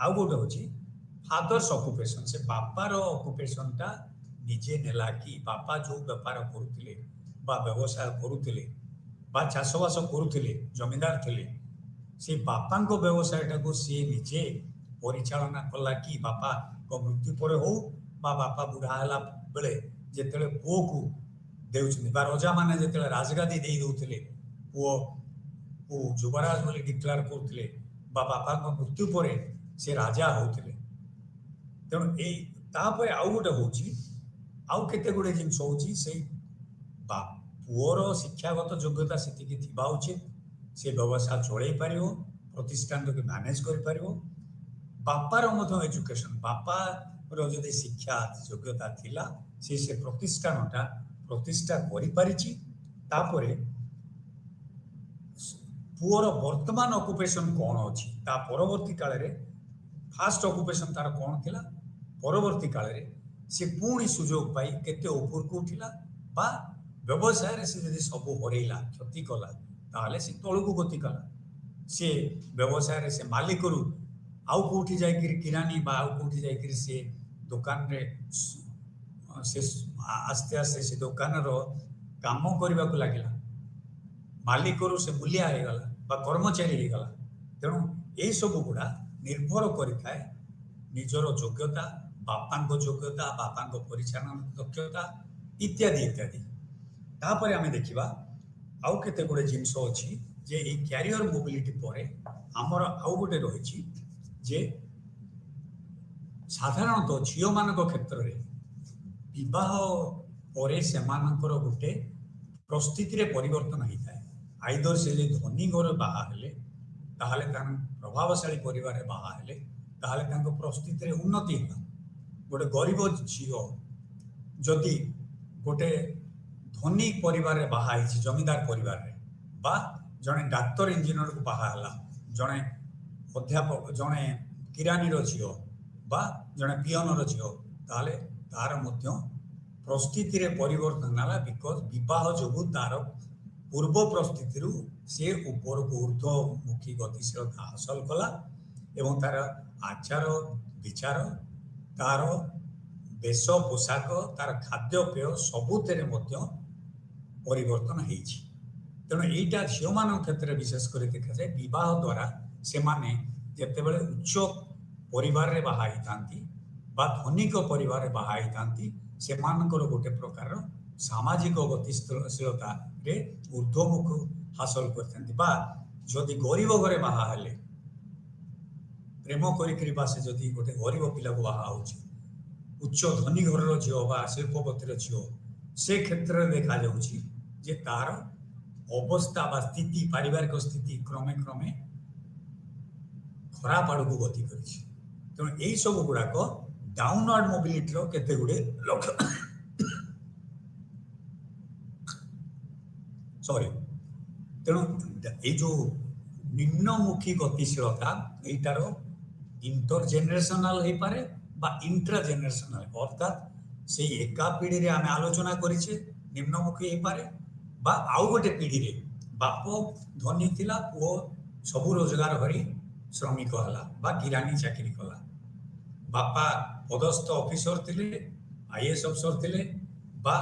ଆଉ ଗୋଟେ ହେଉଛି ଫାଦର୍ସ ଅକୁପେସନ୍, ସେ ବାପାର ଅକୁପେସନ୍ଟା ନିଜେ ନେଲା କି ବାପା ଯେଉଁ ବେପାର କରୁଥିଲେ ବା ବ୍ୟବସାୟ କରୁଥିଲେ ବା ଚାଷବାସ କରୁଥିଲେ, ଜମିଦାର ଥିଲେ, ସେ ବାପାଙ୍କ ବ୍ୟବସାୟଟାକୁ ସିଏ ନିଜେ ପରିଚାଳନା କଲା କି ବାପାଙ୍କ ମୃତ୍ୟୁ ପରେ ହଉ ବା ବାପା ବୁଢ଼ା ହେଲା ବେଳେ ଯେତେବେଳେ ପୁଅକୁ ଦେଉଛନ୍ତି ବା ରଜାମାନେ ଯେତେବେଳେ ରାଜଗାଦି ଦେଇ ଦେଉଥିଲେ, ପୁଅକୁ ଯୁବରାଜ ବୋଲି ଡିକ୍ଲେୟାର କରୁଥିଲେ ବା ବାପାଙ୍କ ମୃତ୍ୟୁ ପରେ ସେ ରାଜା ହେଉଥିଲେ। ତେଣୁ ଏଇ ତାପରେ ଆଉ ଗୋଟେ ହେଉଛି ଆଉ କେତେ ଗୁଡ଼ିଏ ଜିନିଷ ହେଉଛି, ସେଇ ପୁଅର ଶିକ୍ଷାଗତ ଯୋଗ୍ୟତା ସେତିକି ଥିବା ଉଚିତ, ସେ ବ୍ୟବସାୟ ଚଳେଇ ପାରିବ, ପ୍ରତିଷ୍ଠାନକୁ ମ୍ୟାନେଜ କରିପାରିବ। ବାପାର ମଧ୍ୟ ଏଜୁକେସନ୍, ବାପାର ଯଦି ଶିକ୍ଷା ଯୋଗ୍ୟତା ଥିଲା, ସେ ପ୍ରତିଷ୍ଠାନଟା ପ୍ରତିଷ୍ଠା କରିପାରିଛି। ତାପରେ ପୁଅର ବର୍ତ୍ତମାନ ଅକୁପେସନ୍ କ'ଣ ଅଛି, ତା ପରବର୍ତ୍ତୀ କାଳରେ ଫାଷ୍ଟ ଅକୁପେସନ୍ ତାର କ'ଣ ଥିଲା, ପରବର୍ତ୍ତୀ କାଳରେ ସେ ପୁଣି ସୁଯୋଗ ପାଇ କେତେ ଉପରକୁ ଉଠିଲା, ବା ବ୍ୟବସାୟରେ ସେ ଯଦି ସବୁ ହରେଇଲା, କ୍ଷତି କଲା, ତାହେଲେ ସେ ତଳକୁ ଗତି କଲା। ସେ ବ୍ୟବସାୟରେ ସେ ମାଲିକରୁ ଆଉ କେଉଁଠି ଯାଇକରି କିରାନୀ ବା ଆଉ କେଉଁଠି ଯାଇକରି ସେ ଦୋକାନରେ ସେ ଆସ୍ତେ ଆସ୍ତେ ସେ ଦୋକାନର କାମ କରିବାକୁ ଲାଗିଲା, ମାଲିକରୁ ସେ ମୂଲିଆ ହେଇଗଲା ବା କର୍ମଚାରୀ ହେଇଗଲା। ତେଣୁ ଏଇସବୁ ଗୁଡ଼ା ନିର୍ଭର କରିଥାଏ ନିଜର ଯୋଗ୍ୟତା, ବାପାଙ୍କ ଯୋଗ୍ୟତା, ବାପାଙ୍କ ପରିଚାଳନା ଦକ୍ଷତା ଇତ୍ୟାଦି ଇତ୍ୟାଦି। ତାପରେ ଆମେ ଦେଖିବା ଆଉ କେତେ ଗୁଡ଼ିଏ ଜିନିଷ ଅଛି ଯେ ଏଇ କ୍ୟାରିୟର ମୋବିଲିଟି ପରେ ଆମର ଆଉ ଗୋଟେ ରହିଛି ଯେ ସାଧାରଣତଃ ଝିଅମାନଙ୍କ କ୍ଷେତ୍ରରେ ବିବାହ ପରେ ସେମାନଙ୍କର ଗୋଟେ ପରିସ୍ଥିତିରେ ପରିବର୍ତ୍ତନ ହେଇଥାଏ। ଆଇଦର ସେ ଯଦି ଧନୀ ଘରେ ବାହା ହେଲେ, ତାହେଲେ ତାଙ୍କ ପ୍ରଭାବଶାଳୀ ପରିବାରରେ ବାହା ହେଲେ, ତାହେଲେ ତାଙ୍କ ପରିସ୍ଥିତିରେ ଉନ୍ନତି ହେଲା। ଗୋଟେ ଗରିବ ଝିଅ ଯଦି ଗୋଟେ ଧନୀ ପରିବାରରେ ବାହା ହେଇଛି, ଜମିଦାର ପରିବାରରେ, ବା ଜଣେ ଡାକ୍ତର ଇଞ୍ଜିନିୟରକୁ ବାହା ହେଲା, ଜଣେ ଅଧ୍ୟାପକ, ଜଣେ କିରାନୀର ଝିଅ ବା ଜଣେ ପିଅନର ଝିଅ, ତାହେଲେ ତାର ମଧ୍ୟ ପରିସ୍ଥିତିରେ ପରିବର୍ତ୍ତନ ହେଲା। ବିକଜ ବିବାହ ଯୋଗୁଁ ତାର ପୂର୍ବ ପରିସ୍ଥିତିରୁ ସେ ଉପରକୁ ଊର୍ଦ୍ଧ୍ୱମୁଖୀ ଗତିଶୀଳତା ହାସଲ କଲା ଏବଂ ତାର ଆଚାର ବିଚାର, ତାର ବେଶ ପୋଷାକ, ତାର ଖାଦ୍ୟପେୟ ସବୁଥିରେ ମଧ୍ୟ ପରିବର୍ତ୍ତନ ହେଇଛି। ତେଣୁ ଏଇଟା ଝିଅମାନଙ୍କ କ୍ଷେତ୍ରରେ ବିଶେଷ କରି ଦେଖାଯାଏ। ବିବାହ ଦ୍ୱାରା ସେମାନେ ଯେତେବେଳେ ଉଚ୍ଚ ପରିବାରରେ ବାହା ହେଇଥାନ୍ତି ବା ଧନିକ ପରିବାରରେ ବାହା ହେଇଥାନ୍ତି, ସେମାନଙ୍କର ଗୋଟେ ପ୍ରକାରର ସାମାଜିକ ଗତିଶୀଳତାରେ ଊର୍ଦ୍ଧ୍ୱମୁଖ ହାସଲ କରିଥାନ୍ତି। ବା ଯଦି ଗରିବ ଘରେ ବାହା ହେଲେ, ପ୍ରେମ କରିକିରି ବା ସେ ଯଦି ଗୋଟେ ଗରିବ ପିଲାକୁ ବାହା ହେଉଛି, ଉଚ୍ଚ ଧନୀ ଘରର ଝିଅ ବା ଶିଳ୍ପପତିର ଝିଅ, ସେ କ୍ଷେତ୍ରରେ ଦେଖାଯାଉଛି ଯେ ତାର ଅବସ୍ଥା ବା ସ୍ଥିତି, ପାରିବାରିକ ସ୍ଥିତି କ୍ରମେ କ୍ରମେ ଖରାପ ଆଡ଼କୁ ଗତି କରିଛି। ତେଣୁ ଏଇ ସବୁ ଗୁଡ଼ାକ ଡାଉନୱାର୍ଡ ମୋବିଲିଟିର କେତେ ଗୁଡ଼ିଏ ଲକ୍ଷଣ। ସରି, ତେଣୁ ଏଇ ଯେଉଁ ନିମ୍ନମୁଖୀ ଗତିଶୀଳତା, ଏଇଟାର ଇଣ୍ଟରଜେନେରେସନାଲ ହେଇପାରେ বা ইন্ট্রাজেনারেশনাল, অর্থাৎ সেই একা পিঢ়িরে আমি আলোচনা করেছে নিম্নমুখী ହେଇପାରେ, বা ଆଉ ଗୋଟେ ପିଢ଼ିରେ ବାପ ଧନୀ ଥିଲା, ପୁଅ ସବୁ ରୋଜଗାର କରି ଶ୍ରମିକ ହେଲା ବା କିରାନୀ ଚାକିରି କଲା, ବାପା ପଦସ୍ଥ ଅଫିସର ଥିଲେ, ଆଇଏଏସ୍ ଅଫିସର ଥିଲେ ବା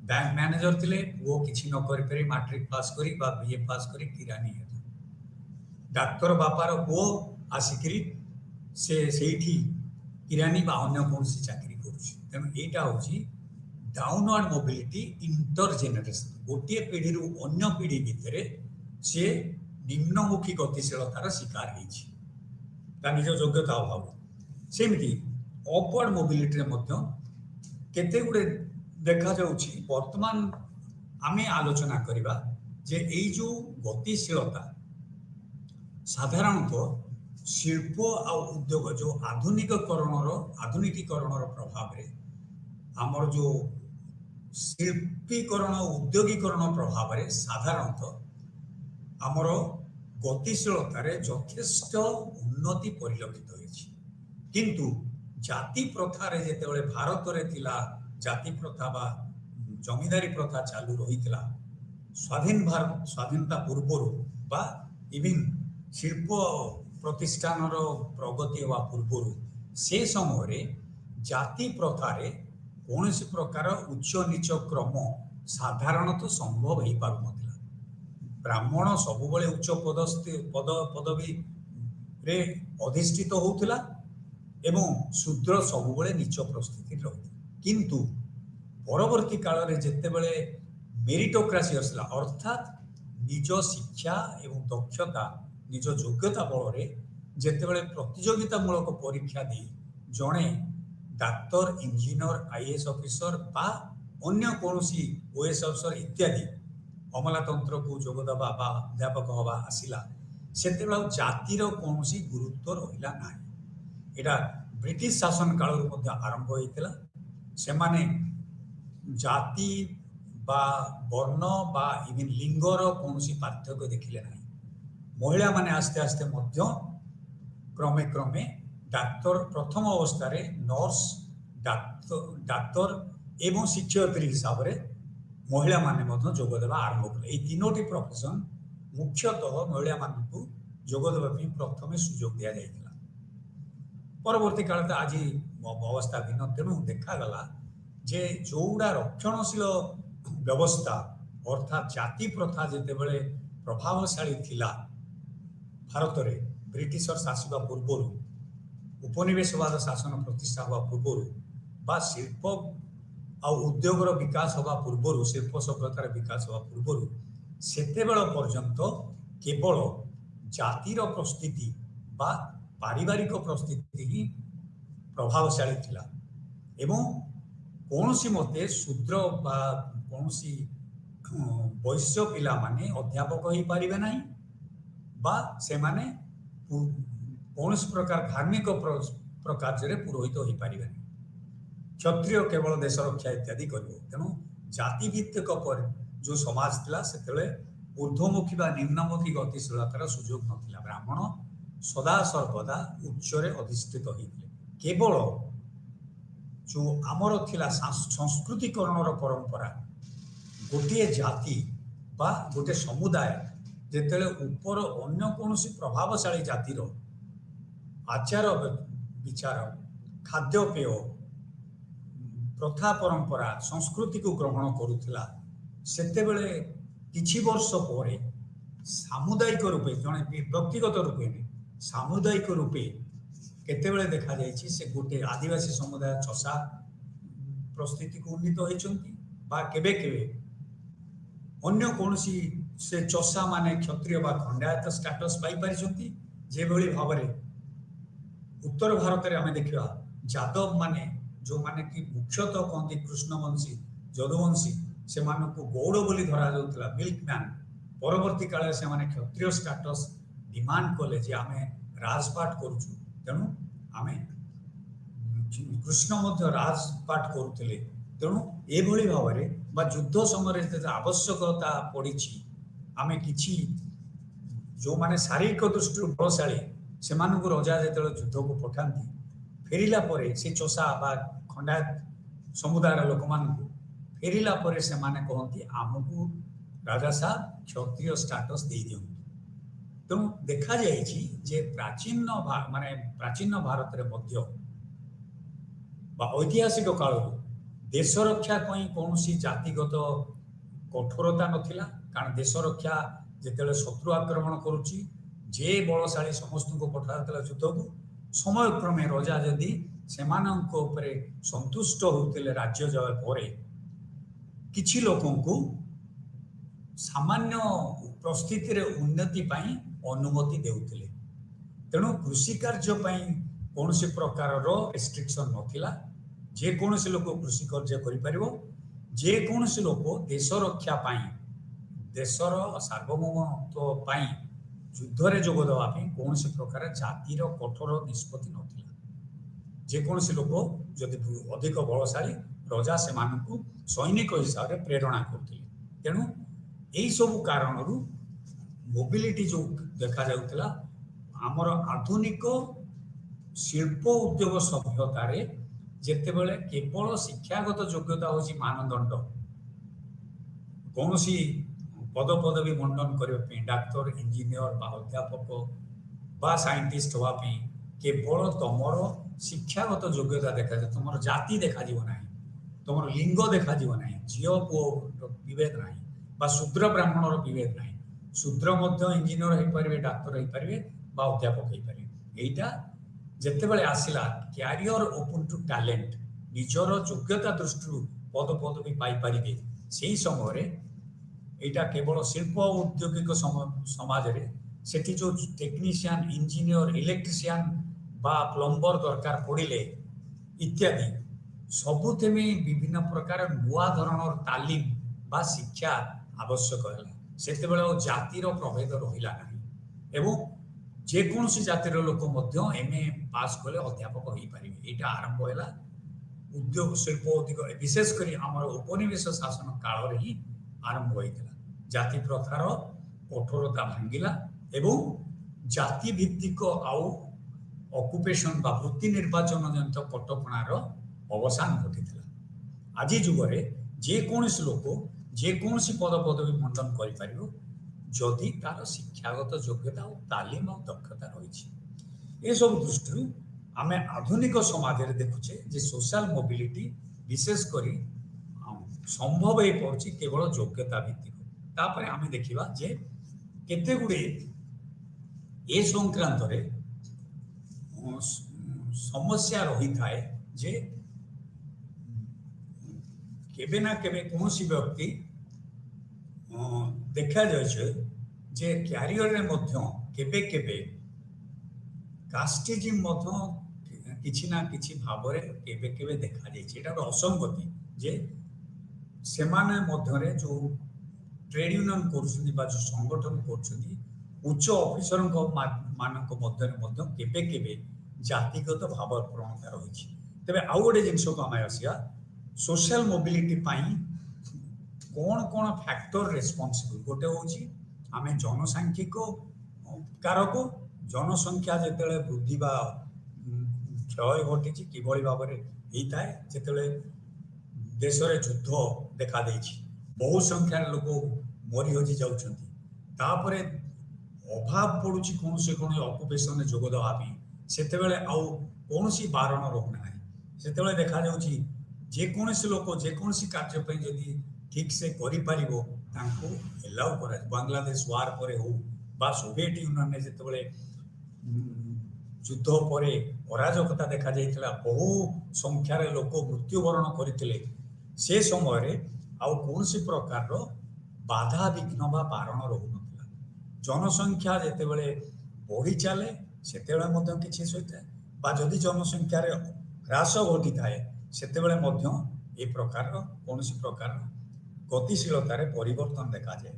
ବ୍ୟାଙ୍କ ମ୍ୟାନେଜର ଥିଲେ, ପୁଅ କିଛି ନ କରିପାରି ମାଟ୍ରିକ ପାସ୍ କରି ବା ବିଏ ପାସ୍ କରି କିରାନୀ ହେଲା। ଡାକ୍ତର ବାପାର ପୁଅ ଆସିକିରି ସେ ସେଇଠି କିରାନୀ ବା ଅନ୍ୟ କୌଣସି ଚାକିରି କରୁଛି। ତେଣୁ ଏଇଟା ହେଉଛି ଡାଉନୱାର୍ଡ ମୋବିଲିଟି ଇଣ୍ଟରଜେନେରେସନ। ଗୋଟିଏ ପିଢ଼ିରୁ ଅନ୍ୟ ପିଢ଼ି ଭିତରେ ସେ ନିମ୍ନମୁଖୀ ଗତିଶୀଳତାର ଶିକାର ହେଇଛି ତା ନିଜ ଯୋଗ୍ୟତା ଅଭାବ। ସେମିତି ଅପୱାର୍ଡ ମୋବିଲିଟିରେ ମଧ୍ୟ କେତେ ଗୁଡ଼ିଏ ଦେଖାଯାଉଛି। ବର୍ତ୍ତମାନ ଆମେ ଆଲୋଚନା କରିବା ଯେ ଏଇ ଯେଉଁ ଗତିଶୀଳତା ସାଧାରଣତଃ ଶିଳ୍ପ ଆଉ ଉଦ୍ୟୋଗ ଯେଉଁ ଆଧୁନିକୀକରଣର ପ୍ରଭାବରେ, ଆମର ଯେଉଁ ଶିଳ୍ପୀକରଣ ଉଦ୍ୟୋଗୀକରଣ ପ୍ରଭାବରେ ସାଧାରଣତଃ ଆମର ଗତିଶୀଳତାରେ ଯଥେଷ୍ଟ ଉନ୍ନତି ପରିଲକ୍ଷିତ ହୋଇଛି। କିନ୍ତୁ ଜାତି ପ୍ରଥାରେ ଯେତେବେଳେ ଭାରତରେ ଥିଲା, ଜାତି ପ୍ରଥା ବା ଜମିଦାରୀ ପ୍ରଥା ଚାଲୁ ରହିଥିଲା ସ୍ୱାଧୀନତା ପୂର୍ବରୁ ବା ଇଭିନ୍ ଶିଳ୍ପ ପ୍ରତିଷ୍ଠାନର ପ୍ରଗତି ହେବା ପୂର୍ବରୁ, ସେ ସମୟରେ ଜାତି ପ୍ରଥାରେ କୌଣସି ପ୍ରକାର ଉଚ୍ଚ ନିଚ କ୍ରମ ସାଧାରଣତଃ ସମ୍ଭବ ହେଇପାରୁନଥିଲା। ବ୍ରାହ୍ମଣ ସବୁବେଳେ ଉଚ୍ଚ ପଦବୀରେ ଅଧିଷ୍ଠିତ ହେଉଥିଲା ଏବଂ ଶୂଦ୍ର ସବୁବେଳେ ନିଚ ପରିସ୍ଥିତିରେ ରହୁଥିଲା। କିନ୍ତୁ ପରବର୍ତ୍ତୀ କାଳରେ ଯେତେବେଳେ ମେରିଟୋକ୍ରାସି ଆସିଲା, ଅର୍ଥାତ୍ ନିଜ ଶିକ୍ଷା ଏବଂ ଦକ୍ଷତା, ନିଜ ଯୋଗ୍ୟତା ବଳରେ ଯେତେବେଳେ ପ୍ରତିଯୋଗିତାମୂଳକ ପରୀକ୍ଷା ଦେଇ ଜଣେ ଡାକ୍ତର, ଇଞ୍ଜିନିୟର, ଆଇଏଏସ୍ ଅଫିସର ବା ଅନ୍ୟ କୌଣସି ଓଏଏସ୍ ଅଫିସର ଇତ୍ୟାଦି ଅମଲାତନ୍ତ୍ରକୁ ଯୋଗଦେବା ବା ଅଧ୍ୟାପକ ହେବା ଆସିଲା, ସେତେବେଳେ ଆଉ ଜାତିର କୌଣସି ଗୁରୁତ୍ୱ ରହିଲା ନାହିଁ। ଏଇଟା ବ୍ରିଟିଶ ଶାସନ କାଳରୁ ମଧ୍ୟ ଆରମ୍ଭ ହୋଇଥିଲା। ସେମାନେ ଜାତି বা ବର୍ଣ୍ଣ ବା ଇଭିନ୍ ଲିଙ୍ଗର କୌଣସି ପାର୍ଥକ୍ୟ ଦେଖିଲେ ନାହିଁ। ମହିଳାମାନେ ଆସ୍ତେ ଆସ୍ତେ ମଧ୍ୟ କ୍ରମେ କ୍ରମେ ଡାକ୍ତର, ପ୍ରଥମ ଅବସ୍ଥାରେ ନର୍ସ, ଡାକ୍ତର ଏବଂ ଶିକ୍ଷୟିତ୍ରୀ ହିସାବରେ ମହିଳାମାନେ ମଧ୍ୟ ଯୋଗ ଦେବା ଆରମ୍ଭ କଲେ। ଏହି ତିନୋଟି ପ୍ରଫେସନ ମୁଖ୍ୟତଃ ମହିଳାମାନଙ୍କୁ ଯୋଗ ଦେବା ପାଇଁ ପ୍ରଥମେ ସୁଯୋଗ ଦିଆଯାଇଥିଲା। ପରବର୍ତ୍ତୀ କାଳରେ ଆଜି ଅବସ୍ଥା ଭିନ୍ନ। ତେଣୁ ଦେଖାଗଲା ଯେ ଯେଉଁଗୁଡ଼ା ରକ୍ଷଣଶୀଳ ବ୍ୟବସ୍ଥା, ଅର୍ଥାତ୍ ଜାତି ପ୍ରଥା ଯେତେବେଳେ ପ୍ରଭାବଶାଳୀ ଥିଲା ଭାରତରେ ବ୍ରିଟିଶର ଶାସିବା ପୂର୍ବରୁ, ଉପନିବେଶବାଦ ଶାସନ ପ୍ରତିଷ୍ଠା ହେବା ପୂର୍ବରୁ ବା ଶିଳ୍ପ ଆଉ ଉଦ୍ୟୋଗର ବିକାଶ ହେବା ପୂର୍ବରୁ, ଶିଳ୍ପ ସଭ୍ୟତାର ବିକାଶ ହେବା ପୂର୍ବରୁ, ସେତେବେଳ ପର୍ଯ୍ୟନ୍ତ କେବଳ ଜାତିର ପ୍ରସ୍ଥିତି ବା पारिवारिक परिस्थिति ही प्रभावशाली थिला एवं कौनसी मते शूद्र बा कौनसी वैश्य पिला माने अध्यापक हो पारिबे नाही बा से माने कौनसी प्रकार धार्मिक प्रकार पुरोहित हो पारिबे नाही। क्षत्रिय केवल देश रक्षा इत्यादि करिवो। तेणु जाति भित्तिक पर जो समाज थिला सेतेले ऊर्ध्वमुखी बा निम्नमुखी गतिशीलतार सुजोग नथिला। ब्राह्मण सदा सर्वदा उच्चरे अधिष्ठित होइथिले। केवल जो आमर थिला संस्कृतिकरणर परंपरा गोटे जाति बा गोटे समुदाय जेतेले ऊपर अन्य कोनोसी प्रभावशाली जातिर आचार विचार खाद्यपेय प्रथा परंपरा संस्कृति को ग्रहण करुथिला सेतेबेले किछि वर्ष परे सामुदायिक रूपे जने व्यक्तिगत रूपे सामुदायिक रूपे केतेबेले देखा जायछि से गोटे आदिवासी समुदाय चषा परिस्थिति को उन्नीत होइछन्ति बा केबे केबे अन्य कोनोसी से चषा माने क्षत्रिय बा खंडायत स्टेटस पाई परिछन्ति जे भली भाबरे उत्तर भारत रे हमें देखिबा यादव माने जो माने कि मुख्यतः कहते कृष्णवंशी यदुवंशी से मानको गौड़ बोली धरा जाउतला मिल्कमैन परवर्ती काले से माने क्षत्रिय स्टेटस डिमांड कले जे आमे राजपाट करूछु तेणु आमे कृष्ण मध्य राजपाट करूथिले तेणु ए भली भाबरे बा युद्ध समय जे आवश्यकता पड़िछि आमे किछि जो माने शारीरिक दृष्टि बलशाली से मानको राजा जेतेले युद्ध को पठांती फेरिला परे से चषा बा खंडायत समुदायर लोक मानकु फेरिला परे से माने कहती आमको राजा साहब क्षत्रिय स्टेटस दे दियंतु। तेणु देखा जायछि जे प्राचीन माने प्राचीन भारत रे मध्य बा ऐतिहासिक काल देश रक्षा पई कोनोसी जातिगत कठोरता नथिला कारण देश रक्षा जेतेले शत्रु आक्रमण करूची जे बलशाली समस्त को पठातला युद्ध को समय क्रमे राजा जदि सेमानंक उपरे संतुष्ट होतिले राज्य जय परे किछि लोकों को सामान्य परिस्थिति रे उन्नति पाई अनुमति देउतिले। तेणु कृषि कार्य पाई कोनोसी प्रकार रो रिस्ट्रिक्शन नथिला जे कोनोसी लोक कृषि कार्य करि परिबो जे कोनोसी लोक देश रक्षा पाई देशर सार्वभौमत्व पाई युद्ध रे जोग देवा पाई कोनोसी प्रकार जातिर कठोर निष्पत्ति नथिला। जे कोनोसी लोक जदि अधिक बलशाली राजा से मानकु सैनिक हिसाब रे प्रेरणा करथिले। तेणु एई सब कारणरू मोबिलिटी जो देखा जाउतला हमर आधुनिक शिल्प उद्योग सभ्यता रे जेतेबेले केवल शिक्षागत योग्यता होची मानदंड कोनोसी पद पदवी मंडन करबे डाक्टर इंजीनियर बा अध्यापक बा साइंटिस्ट होवा पे केवल तुमर शिक्षागत योग्यता देखा जाए तुम जाति देखा जीव ना तुम लिंग देखा जीव ना झील पुओ विभेद ना बा शूद्र ब्राह्मणर विभेद ना शूद्र इंजीनियर हो पारे डाक्तर हो पारे बा अध्यापक हो पारे यहीटा जितेबाला आसला क्यारियर ओपन टू टैलेंट निजर योग्यता दृष्टि पद पदवी पाई से समय एटा केवल शिल्प औद्योगिक समाज रे सेठी जो टेक्नीशियन इंजीनियर इलेक्ट्रिशियन बा प्लम्बर दरकार पड़िले इत्यादि सबुथे में विभिन्न प्रकार नुआ धरणर तालीम बा शिक्षा आवश्यक है सेतेबेले जातिर प्रभेद रहिला नाही एवं जेकोसी जातिर लोक मध्य एमए पास कले अध्यापक हो पारे एटा आरंभ है उद्योग शिल्प उद्योग विशेषकर आम उपनिवेश शासन काल रे ही आरंभ होता जाति प्रथार कठोरता भांगिला एवं जाति भित्तिक आउ ऑक्युपेशन बा वृत्ति निर्वाचन जनित कटकणार अवसान घटी आज जुगरे जेकोसी लोक जेकोसी पद पदवी मंडन कर जदि तार शिक्षागत योग्यता और तालीम और दक्षता रही ए सब दृष्टि आम आधुनिक समाज रे देखुचे जे सोशल मोबिलिटी विशेषकर संभव हो पड़े केवल योग्यता भित्तिक तापर आम देखा जे केते गुडे ए संक्रांत रे समस्या रही थाए जे केबे ना केबे कोनोसी व्यक्ति देखा जाए जे क्यारियर रे मध्य केबे केबे କାଷ୍ଟିଜିମ୍ ମଧ୍ୟ କିଛି ନା କିଛି ଭାବରେ କେବେ କେବେ ଦେଖାଯାଇଛି। ଏଇଟା ଗୋଟେ ଅସଙ୍ଗତି ଯେ ସେମାନେ ମଧ୍ୟରେ ଯେଉଁ ଟ୍ରେଡ୍ ୟୁନିୟନ କରୁଛନ୍ତି ବା ଯେଉଁ ସଂଗଠନ କରୁଛନ୍ତି ଉଚ୍ଚ ଅଫିସରଙ୍କ ମାନଙ୍କ ମଧ୍ୟରେ ମଧ୍ୟ କେବେ କେବେ ଜାତିଗତ ଭାବ ପ୍ରବଣତା ରହିଛି। ତେବେ ଆଉ ଗୋଟେ ଜିନିଷକୁ ଆମେ ଆସିବା, ସୋସିଆଲ ମୋବିଲିଟି ପାଇଁ କ'ଣ କ'ଣ ଫ୍ୟାକ୍ଟର ରେସ୍ପନ୍ସିବଲ୍। ଗୋଟେ ହେଉଛି ଆମେ ଜନସାଂଖ୍ୟିକ କାରକ, ଜନସଂଖ୍ୟା ଯେତେବେଳେ ବୃଦ୍ଧି ବା କ୍ଷୟ ଘଟିଛି କିଭଳି ଭାବରେ ହେଇଥାଏ, ଯେତେବେଳେ ଦେଶରେ ଯୁଦ୍ଧ ଦେଖାଦେଇଛି, ବହୁ ସଂଖ୍ୟାରେ ଲୋକ ମରି ହଜି ଯାଉଛନ୍ତି, ତାପରେ ଅଭାବ ପଡ଼ୁଛି କୌଣସି ଅକୁପେସନରେ ଯୋଗ ଦେବା ପାଇଁ, ସେତେବେଳେ ଆଉ କୌଣସି ବାରଣ ରହୁନାହିଁ। ସେତେବେଳେ ଦେଖାଯାଉଛି ଯେକୌଣସି ଲୋକ ଯେକୌଣସି କାର୍ଯ୍ୟ ପାଇଁ ଯଦି ଠିକ୍ ସେ କରିପାରିବ ତାଙ୍କୁ ଏଲାଉ କରାଯାଏ। ବାଂଲାଦେଶ ୱାର ପରେ ହଉ ବା ସୋଭିଏତ ୟୁନିୟନରେ ଯେତେବେଳେ ଯୁଦ୍ଧ ପରେ ଅରାଜକତା ଦେଖାଯାଇଥିଲା, ବହୁ ସଂଖ୍ୟାରେ ଲୋକ ମୃତ୍ୟୁବରଣ କରିଥିଲେ, ସେ ସମୟରେ ଆଉ କୌଣସି ପ୍ରକାରର ବାଧାବିଘ୍ନ ବା ବାରଣ ରହୁନଥିଲା। ଜନସଂଖ୍ୟା ଯେତେବେଳେ ବଢ଼ି ଚାଲେ ସେତେବେଳେ ମଧ୍ୟ କିଛି ହୋଇଥାଏ, ବା ଯଦି ଜନସଂଖ୍ୟାରେ ହ୍ରାସ ଘଟିଥାଏ ସେତେବେଳେ ମଧ୍ୟ ଏ ପ୍ରକାରର କୌଣସି ପ୍ରକାରର ଗତିଶୀଳତାରେ ପରିବର୍ତ୍ତନ ଦେଖାଯାଏ।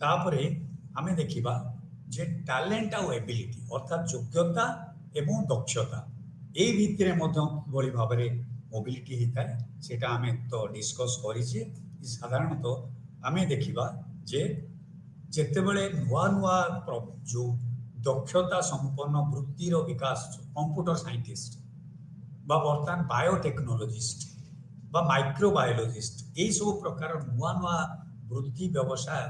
ତାପରେ ଆମେ ଦେଖିବା ଯେ ଟ୍ୟାଲେଣ୍ଟ ଆଉ ଏବିଲିଟି ଅର୍ଥାତ୍ ଯୋଗ୍ୟତା ଏବଂ ଦକ୍ଷତା ଏଇ ଭିତରେ ମଧ୍ୟ କିଭଳି ଭାବରେ ମୋବିଲିଟି ହେଇଥାଏ ସେଇଟା ଆମେ ତ ଡିସ୍କସ୍ କରିଛେ। ସାଧାରଣତଃ ଆମେ ଦେଖିବା ଯେ ଯେତେବେଳେ ନୂଆ ନୂଆ ଯେଉଁ ଦକ୍ଷତା ସମ୍ପନ୍ନ ବୃତ୍ତିର ବିକାଶ, କମ୍ପ୍ୟୁଟର ସାଇଣ୍ଟିଷ୍ଟ ବା ବର୍ତ୍ତମାନ ବାୟୋଟେକ୍ନୋଲୋଜିଷ୍ଟ ବା ମାଇକ୍ରୋବାୟୋଲୋଜିଷ୍ଟ, ଏଇସବୁ ପ୍ରକାର ନୂଆ ନୂଆ ବୃତ୍ତି ବ୍ୟବସାୟର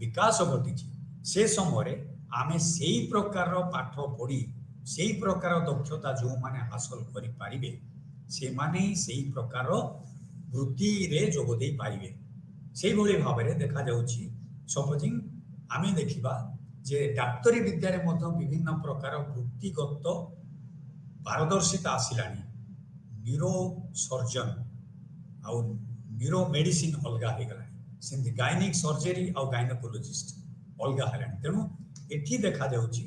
ବିକାଶ ଘଟିଛି, ସେ ସମୟରେ ଆମେ ସେଇ ପ୍ରକାରର ପାଠ ପଢ଼ି ସେଇ ପ୍ରକାର ଦକ୍ଷତା ଯେଉଁମାନେ ହାସଲ କରିପାରିବେ ସେମାନେ ହିଁ ସେଇ ପ୍ରକାର ବୃତ୍ତିରେ ଯୋଗ ଦେଇପାରିବେ। ସେଇଭଳି ଭାବରେ ଦେଖାଯାଉଛି। ସପୋଜିଂ ଆମେ ଦେଖିବା ଯେ ଡାକ୍ତରୀ ବିଦ୍ୟାରେ ମଧ୍ୟ ବିଭିନ୍ନ ପ୍ରକାର ବୃତ୍ତିଗତ ପାରଦର୍ଶିତା ଆସିଲାଣି। ନ୍ୟୁରୋ ସର୍ଜନ ଆଉ ନ୍ୟୁରୋ ମେଡିସିନ ଅଲଗା ହେଇଗଲାଣି, ସେମିତି ଗାଇନିକ୍ ସର୍ଜରୀ ଆଉ ଗାଇନୋକୋଲୋଜିଷ୍ଟ ଅଲଗା ହେଲାଣି। ତେଣୁ ଏଠି ଦେଖାଯାଉଛି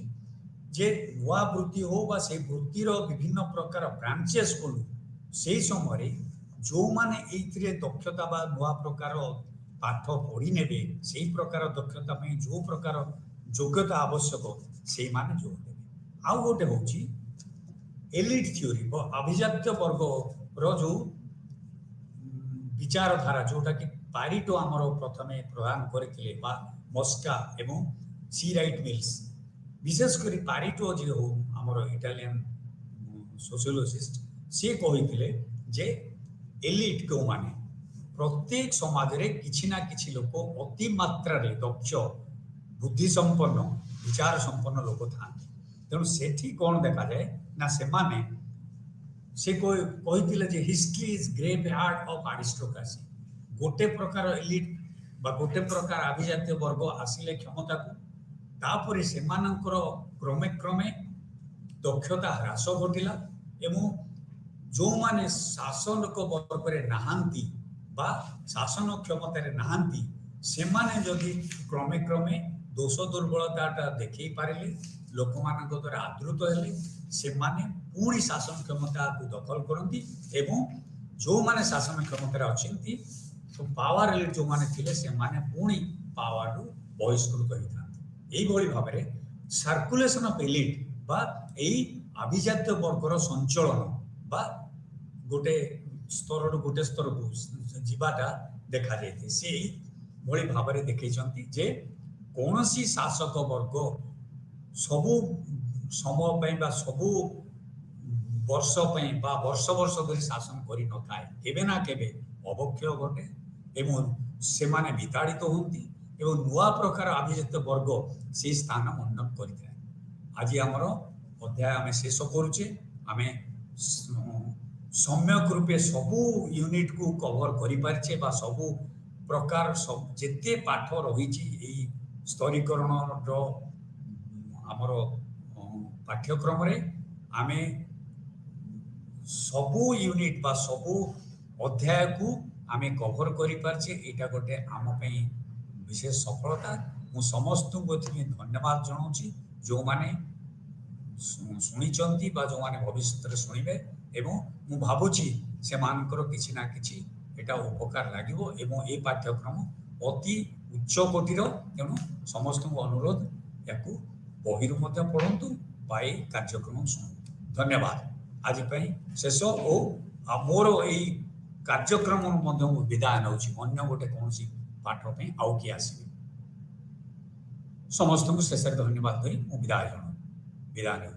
ଯେ ନୂଆ ବୃତ୍ତି ହଉ ବା ସେଇ ବୃତ୍ତିର ବିଭିନ୍ନ ପ୍ରକାର ବ୍ରାଞ୍ଚେସ୍ ଖୋଲୁ, ସେଇ ସମୟରେ ଯେଉଁମାନେ ଏଇଥିରେ ଦକ୍ଷତା ବା ନୂଆ ପ୍ରକାର ପାଠ ପଢ଼ି ନେବେ, ସେଇ ପ୍ରକାର ଦକ୍ଷତା ପାଇଁ ଯେଉଁ ପ୍ରକାର ଯୋଗ୍ୟତା ଆବଶ୍ୟକ ସେଇମାନେ ଯୋଗ ଦେବେ। ଆଉ ଗୋଟେ ହେଉଛି ଏଲିଟ୍ ଥିଓରି ବା ଆଭିଜାତ୍ୟ ବର୍ଗର ଯେଉଁ ବିଚାରଧାରା, ଯେଉଁଟାକି ପାରିଟୋ ଆମର ପ୍ରଥମେ ପ୍ରଦାନ କରିଥିଲେ ବା ମସ୍କା ଏବଂ ସି ରାଇଟ୍ ମିଲ୍ସ, ବିଶେଷ କରି ପାରିଟୋ ଯିଏ ହଉ ଆମର ଇଟାଲିଆନ୍ ସୋସିଓଲୋଜିଷ୍ଟ, ସିଏ କହିଥିଲେ ଯେ ଏଲିଟ୍ କେଉଁମାନେ, ପ୍ରତ୍ୟେକ ସମାଜରେ କିଛି ନା କିଛି ଲୋକ ଅତି ମାତ୍ରାରେ ଦକ୍ଷ, ବୁଦ୍ଧି ସମ୍ପନ୍ନ, ବିଚାର ସମ୍ପନ୍ନ ଲୋକ ଥାଆନ୍ତି। ତେଣୁ ସେଠି କ'ଣ ଦେଖାଯାଏ ନା ସେମାନେ ସେ କହିଥିଲେ ଯେ history is graveyard of aristocracy. ଗୋଟେ ପ୍ରକାର ଏଲିଟ୍ ବା ଗୋଟେ ପ୍ରକାର ଆଭିଜାତୀୟ ବର୍ଗ ଆସିଲେ କ୍ଷମତାକୁ, ତାପରେ ସେମାନଙ୍କର କ୍ରମେ କ୍ରମେ ଦକ୍ଷତା ହ୍ରାସ ଘଟିଲା ଏବଂ ଯେଉଁମାନେ ଶାସକ ବର୍ଗରେ ନାହାନ୍ତି ବା ଶାସନ କ୍ଷମତାରେ ନାହାନ୍ତି ସେମାନେ ଯଦି କ୍ରମେ କ୍ରମେ ଦୋଷ ଦୁର୍ବଳତାଟା ଦେଖେଇ ପାରିଲେ, ଲୋକମାନଙ୍କ ଦ୍ୱାରା ଆଦୃତ ହେଲେ, ସେମାନେ ପୁଣି ଶାସନ କ୍ଷମତାକୁ ଦଖଲ କରନ୍ତି ଏବଂ ଯେଉଁମାନେ ଶାସନ କ୍ଷମତାରେ ଅଛନ୍ତି ପାୱାର ଏଲିଟ୍ ଯେଉଁମାନେ ଥିଲେ ସେମାନେ ପୁଣି ପାୱାରରୁ ବହିଷ୍କୃତ ହେଇଥାନ୍ତି। ଏଇଭଳି ଭାବରେ ସାର୍କୁଲେସନ୍ ଅଫ୍ ଏଲିଟ୍ ବା ଏଇ ଆଭିଜାତ୍ୟ ବର୍ଗର ସଞ୍ଚଳନ ବା ଗୋଟେ ସ୍ତରରୁ ଗୋଟେ ସ୍ତରକୁ ଯିବାଟା ଦେଖାଯାଇଥାଏ। ସେଇଭଳି ଭାବରେ ଦେଖେଇଛନ୍ତି ଯେ କୌଣସି ଶାସକ ବର୍ଗ ସବୁ ସମୟ ପାଇଁ ବା ସବୁ ବର୍ଷ ପାଇଁ ବା ବର୍ଷ ବର୍ଷ ଧରି ଶାସନ କରିନଥାଏ, କେବେ ନା କେବେ ଅବକ୍ଷୟ ଘଟେ ଏବଂ ସେମାନେ ବିତାଡ଼ିତ ହୁଅନ୍ତି ଏବଂ ନୂଆ ପ୍ରକାର ଆଭିଜାତ୍ୟ ବର୍ଗ ସେହି ସ୍ଥାନ ମଣ୍ଡନ କରିଥାଏ। ଆଜି ଆମର ଅଧ୍ୟାୟ ଆମେ ଶେଷ କରୁଛେ। ଆମେ ସମ୍ୟକ ରୂପେ ସବୁ ୟୁନିଟ୍କୁ କଭର କରିପାରିଛେ ବା ସବୁ ପ୍ରକାର ଯେତେ ପାଠ ରହିଛି ଏଇ ସ୍ତରୀକରଣର ଆମର ପାଠ୍ୟକ୍ରମରେ ଆମେ ସବୁ ୟୁନିଟ୍ ବା ସବୁ ଅଧ୍ୟାୟକୁ ଆମେ କଭର କରିପାରିଛେ। ଏଇଟା ଗୋଟେ ଆମ ପାଇଁ ବିଶେଷ ସଫଳତା। ମୁଁ ସମସ୍ତଙ୍କୁ ଏଥିପାଇଁ ଧନ୍ୟବାଦ ଜଣାଉଛି जो माने शुणी जो माने भविष्य शुणवे एवं मु भावुची से मानकर किसी ना किसी एटा उपकार लागिवो एवं ए पाठ्यक्रम अति उच्च कोटिर तेणु समस्त अनुरोध या बहिरु पढ़ु बा कार्यक्रम शुणु। धन्यवाद। आज शेष और मोर यही कार्यक्रम विदाय नौ अन्य गोटे कौन पाठ आउ किए आसवे समस्त को शेष धन्यवाद विदाय विदाय नौ।